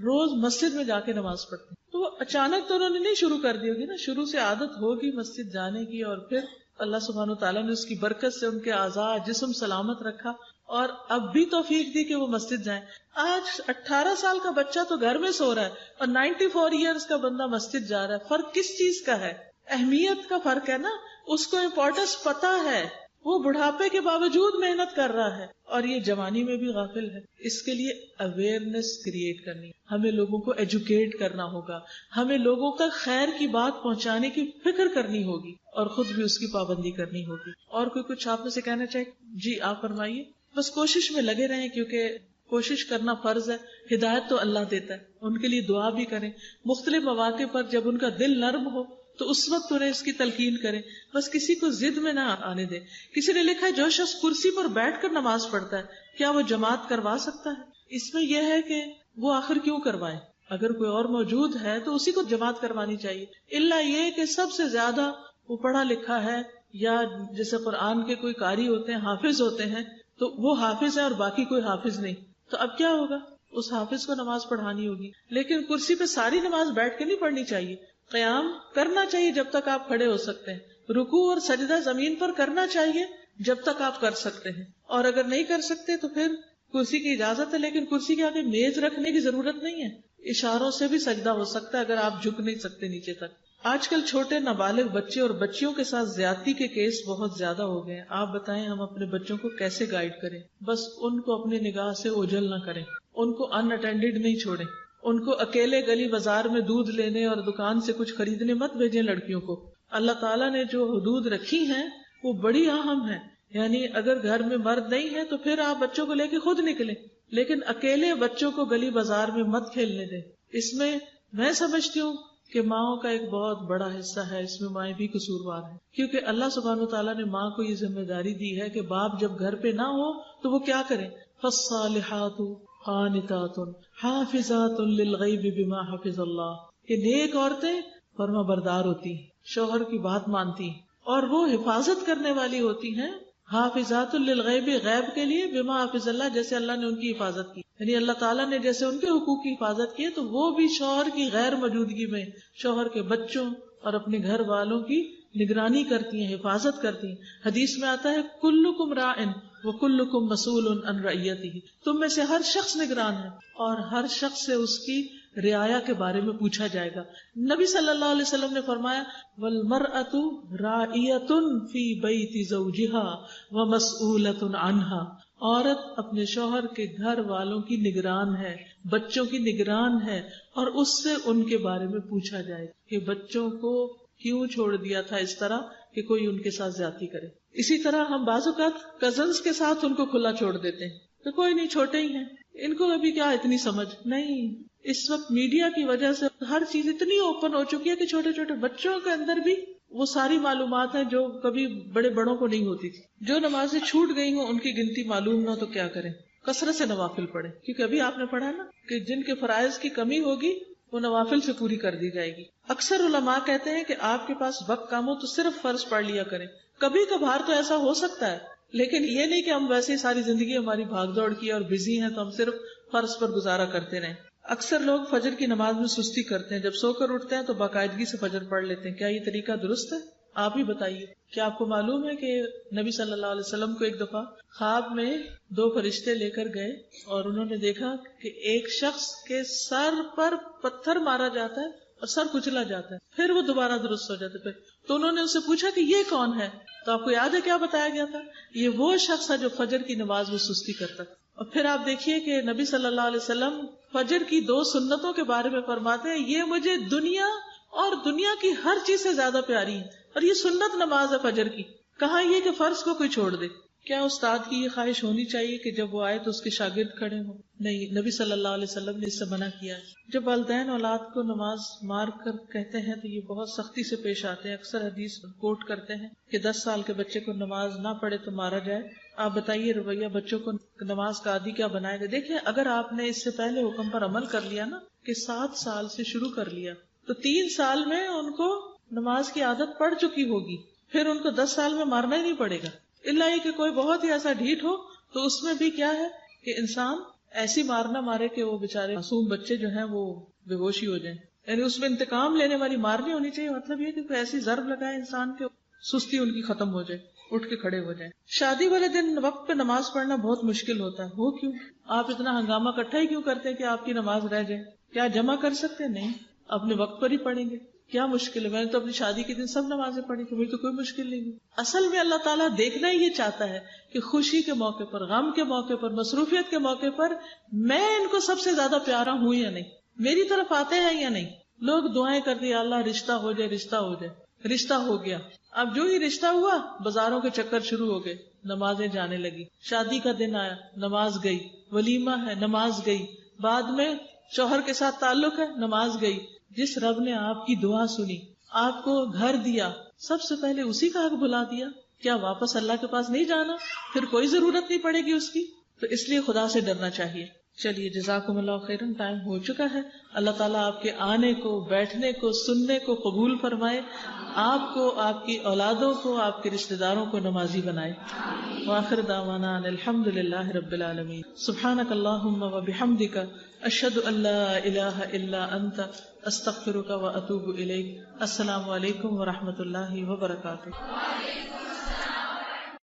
A: روز مسجد میں جا کے نماز پڑھتے ہیں. تو اچانک تو انہوں نے نہیں شروع کر دی ہوگی نا، شروع سے عادت ہوگی مسجد جانے کی، اور پھر اللہ سبحانہ وتعالیٰ نے اس کی برکت سے ان کے اعضاء جسم سلامت رکھا اور اب بھی توفیق دی کہ وہ مسجد جائیں. آج 18 سال کا بچہ تو گھر میں سو رہا ہے اور 94 ایئرس کا بندہ مسجد جا رہا ہے. فرق کس چیز کا ہے؟ اہمیت کا فرق ہے نا. اس کو امپورٹنس پتا ہے، وہ بڑھاپے کے باوجود محنت کر رہا ہے اور یہ جوانی میں بھی غافل ہے. اس کے لیے اویئرنیس کریٹ کرنی، ہمیں لوگوں کو ایجوکیٹ کرنا ہوگا، ہمیں لوگوں کا خیر کی بات پہنچانے کی فکر کرنی ہوگی اور خود بھی اس کی پابندی کرنی ہوگی. اور کوئی کچھ آپ میں سے کہنا چاہے؟ جی آپ فرمائیے. بس کوشش میں لگے رہیں، کیونکہ کوشش کرنا فرض ہے. ہدایت تو اللہ دیتا ہے، ان کے لیے دعا بھی کریں. مختلف مواقع پر جب ان کا دل نرم ہو تو اس وقت انہیں اس کی تلقین کریں. بس کسی کو ضد میں نہ آنے دیں. کسی نے لکھا ہے جو شخص کرسی پر بیٹھ کر نماز پڑھتا ہے کیا وہ جماعت کروا سکتا ہے؟ اس میں یہ ہے کہ وہ آخر کیوں کروائے؟ اگر کوئی اور موجود ہے تو اسی کو جماعت کروانی چاہیے، الا یہ کہ سب سے زیادہ وہ پڑھا لکھا ہے یا جیسے قرآن کے کوئی قاری ہوتے ہیں، حافظ ہوتے ہیں، تو وہ حافظ ہے اور باقی کوئی حافظ نہیں، تو اب کیا ہوگا؟ اس حافظ کو نماز پڑھانی ہوگی. لیکن کرسی پہ ساری نماز بیٹھ کے نہیں پڑھنی چاہیے. قیام کرنا چاہیے جب تک آپ کھڑے ہو سکتے ہیں. رکوع اور سجدہ زمین پر کرنا چاہیے جب تک آپ کر سکتے ہیں، اور اگر نہیں کر سکتے تو پھر کرسی کی اجازت ہے، لیکن کرسی کے آگے میز رکھنے کی ضرورت نہیں ہے. اشاروں سے بھی سجدہ ہو سکتا ہے اگر آپ جھک نہیں سکتے نیچے تک. آج کل چھوٹے نابالغ بچے اور بچیوں کے ساتھ زیادتی کے کیس بہت زیادہ ہو گئے ہیں. آپ بتائیں ہم اپنے بچوں کو کیسے گائیڈ کریں؟ بس ان کو اپنی نگاہ سے اوجھل نہ کریں، ان کو ان اٹینڈڈ نہیں چھوڑیں، ان کو اکیلے گلی بازار میں دودھ لینے اور دکان سے کچھ خریدنے مت بھیجیں. لڑکیوں کو اللہ تعالیٰ نے جو حدود رکھی ہیں وہ بڑی اہم ہیں. یعنی اگر گھر میں مرد نہیں ہے تو پھر آپ بچوں کو لے کے خود نکلیں، لیکن اکیلے بچوں کو گلی بازار میں مت کھیلنے دیں. اس میں سمجھتی ہوں کہ ماؤں کا ایک بہت بڑا حصہ ہے، اس میں مائیں بھی قصوروار ہیں، کیونکہ اللہ سبحانہ وتعالیٰ نے ماں کو یہ ذمہ داری دی ہے کہ باپ جب گھر پہ نہ ہو تو وہ کیا کرے؟ فالصالحات قانتات حافظات للغیب بما حفظ اللہ، کہ نیک عورتیں فرما بردار ہوتی ہیں، شوہر کی بات مانتی ہیں، اور وہ حفاظت کرنے والی ہوتی ہیں. حافظات للغیب، غیب کے لیے، بما حفظ اللہ، جیسے اللہ نے ان کی حفاظت کی. یعنی اللہ تعالیٰ نے جیسے ان کے حقوق کی حفاظت کی ہے تو وہ بھی شوہر کی غیر موجودگی میں شوہر کے بچوں اور اپنے گھر والوں کی نگرانی کرتی ہیں، حفاظت کرتی ہیں. حدیث میں آتا ہے کلکم راعٍ وکلکم مسئول عن رعیتہ، تم میں سے ہر شخص نگران ہے اور ہر شخص سے اس کی رعایا کے بارے میں پوچھا جائے گا. نبی صلی اللہ علیہ وسلم نے فرمایا والمرأة راعیۃ فی بیت زوجها ومسئولۃ عنہا، عورت اپنے شوہر کے گھر والوں کی نگران ہے، بچوں کی نگران ہے، اور اس سے ان کے بارے میں پوچھا جائے کہ بچوں کو کیوں چھوڑ دیا تھا اس طرح کہ کوئی ان کے ساتھ زیادتی کرے. اسی طرح ہم بعض اوقات کزنز کے ساتھ ان کو کھلا چھوڑ دیتے ہیں تو کوئی نہیں، چھوٹے ہی ہیں، ان کو ابھی کیا اتنی سمجھ نہیں. اس وقت میڈیا کی وجہ سے ہر چیز اتنی اوپن ہو چکی ہے کہ چھوٹے چھوٹے بچوں کے اندر بھی وہ ساری معلومات ہیں جو کبھی بڑے بڑوں کو نہیں ہوتی تھی. جو نمازیں چھوٹ گئی ہوں ان کی گنتی معلوم نہ تو کیا کریں؟ کثرت سے نوافل پڑھیں، کیونکہ ابھی آپ نے پڑھا نا کہ جن کے فرائض کی کمی ہوگی وہ نوافل سے پوری کر دی جائے گی. اکثر علماء کہتے ہیں کہ آپ کے پاس وقت کم ہو تو صرف فرض پڑھ لیا کریں. کبھی کبھار تو ایسا ہو سکتا ہے لیکن یہ نہیں کہ ہم ویسے ہی ساری زندگی ہماری بھاگ دوڑ کی اور بزی ہیں تو ہم صرف فرض پر گزارا کرتے رہیں. اکثر لوگ فجر کی نماز میں سستی کرتے ہیں، جب سو کر اٹھتے ہیں تو باقاعدگی سے فجر پڑھ لیتے ہیں. کیا یہ طریقہ درست ہے؟ آپ ہی بتائیے. کیا آپ کو معلوم ہے کہ نبی صلی اللہ علیہ وسلم کو ایک دفعہ خواب میں 2 فرشتے لے کر گئے اور انہوں نے دیکھا کہ ایک شخص کے سر پر پتھر مارا جاتا ہے اور سر کچلا جاتا ہے، پھر وہ دوبارہ درست ہو جاتا ہے. تو انہوں نے ان سے پوچھا کہ یہ کون ہے؟ تو آپ کو یاد ہے کیا بتایا گیا تھا؟ یہ وہ شخص ہے جو فجر کی نماز میں سستی کرتا ہے. اور پھر آپ دیکھیے کہ نبی صلی اللہ علیہ وسلم فجر کی 2 سنتوں کے بارے میں فرماتے ہیں یہ مجھے دنیا اور دنیا کی ہر چیز سے زیادہ پیاری ہے، اور یہ سنت نماز ہے فجر کی. کہاں یہ کہ فرض کو کوئی چھوڑ دے. کیا استاد کی یہ خواہش ہونی چاہیے کہ جب وہ آئے تو اس کے شاگرد کھڑے ہوں؟ نہیں، نبی صلی اللہ علیہ وسلم نے اس سے منع کیا ہے. جب والدین اولاد کو نماز مار کر کہتے ہیں تو یہ بہت سختی سے پیش آتے ہیں. اکثر حدیث کوٹ کرتے ہیں کہ 10 سال کے بچے کو نماز نہ پڑھے تو مارا جائے. آپ بتائیے رویہ بچوں کو نماز کا عادی کیا بنائے گا؟ دیکھیں اگر آپ نے اس سے پہلے حکم پر عمل کر لیا نا کہ 7 سال سے شروع کر لیا تو 3 سال میں ان کو نماز کی عادت پڑ چکی ہوگی، پھر ان کو 10 سال میں مارنا ہی نہیں پڑے گا. اللہ یہ کہ کوئی بہت ہی ایسا ڈھیٹ ہو تو اس میں بھی کیا ہے کہ انسان ایسی مارنا مارے کہ وہ بےچارے معصوم بچے جو ہیں وہ بے ہوش ہی ہو جائیں. یعنی اس میں انتقام لینے والی مارنی ہونی چاہیے. مطلب یہ کہ کوئی ایسی ضرب لگائے انسان کے سستی ان کی ختم ہو جائے، اٹھ کے کھڑے ہو جائیں. شادی والے دن وقت پہ نماز پڑھنا بہت مشکل ہوتا ہے. وہ کیوں؟ آپ اتنا ہنگامہ اکٹھا ہی کیوں کرتے ہیں کہ آپ کی نماز رہ جائے؟ کیا جمع کر سکتے؟ نہیں، اپنے وقت پر ہی پڑھیں گے. کیا مشکل ہے؟ میں نے تو اپنی شادی کے دن سب نمازیں پڑھی کہ مجھے تو کوئی مشکل نہیں ہے. اصل میں اللہ تعالیٰ دیکھنا ہی یہ چاہتا ہے کہ خوشی کے موقع پر، غم کے موقع پر، مصروفیت کے موقع پر میں ان کو سب سے زیادہ پیارا ہوں یا نہیں، میری طرف آتے ہیں یا نہیں. لوگ دعائیں کرتے ہیں اللہ رشتہ ہو جائے، رشتہ ہو جائے. رشتہ ہو گیا، اب جو ہی رشتہ ہوا بازاروں کے چکر شروع ہو گئے، نمازیں جانے لگی. شادی کا دن آیا، نماز گئی. ولیمہ ہے، نماز گئی. بعد میں شوہر کے ساتھ تعلق ہے، نماز گئی. جس رب نے آپ کی دعا سنی، آپ کو گھر دیا، سب سے پہلے اسی کا حق بھلا دیا. کیا واپس اللہ کے پاس نہیں جانا؟ پھر کوئی ضرورت نہیں پڑے گی اس کی. تو اس لیے خدا سے ڈرنا چاہیے. چلیے جزاکم اللہ خیرن، ٹائم ہو چکا ہے. اللہ تعالیٰ آپ کے آنے کو، بیٹھنے کو، سننے کو قبول فرمائے. آپ کو، آپ کی اولادوں کو، آپ کے رشتہ داروں کو نمازی بنائے. وآخر دعوانا ان الحمد للہ رب العالمین. سبحانک اللہم وبحمدک، اشہد ان لا الہ الا انت، استغفرک واتوب الیک. السلام علیکم ورحمۃ اللہ وبرکاتہ.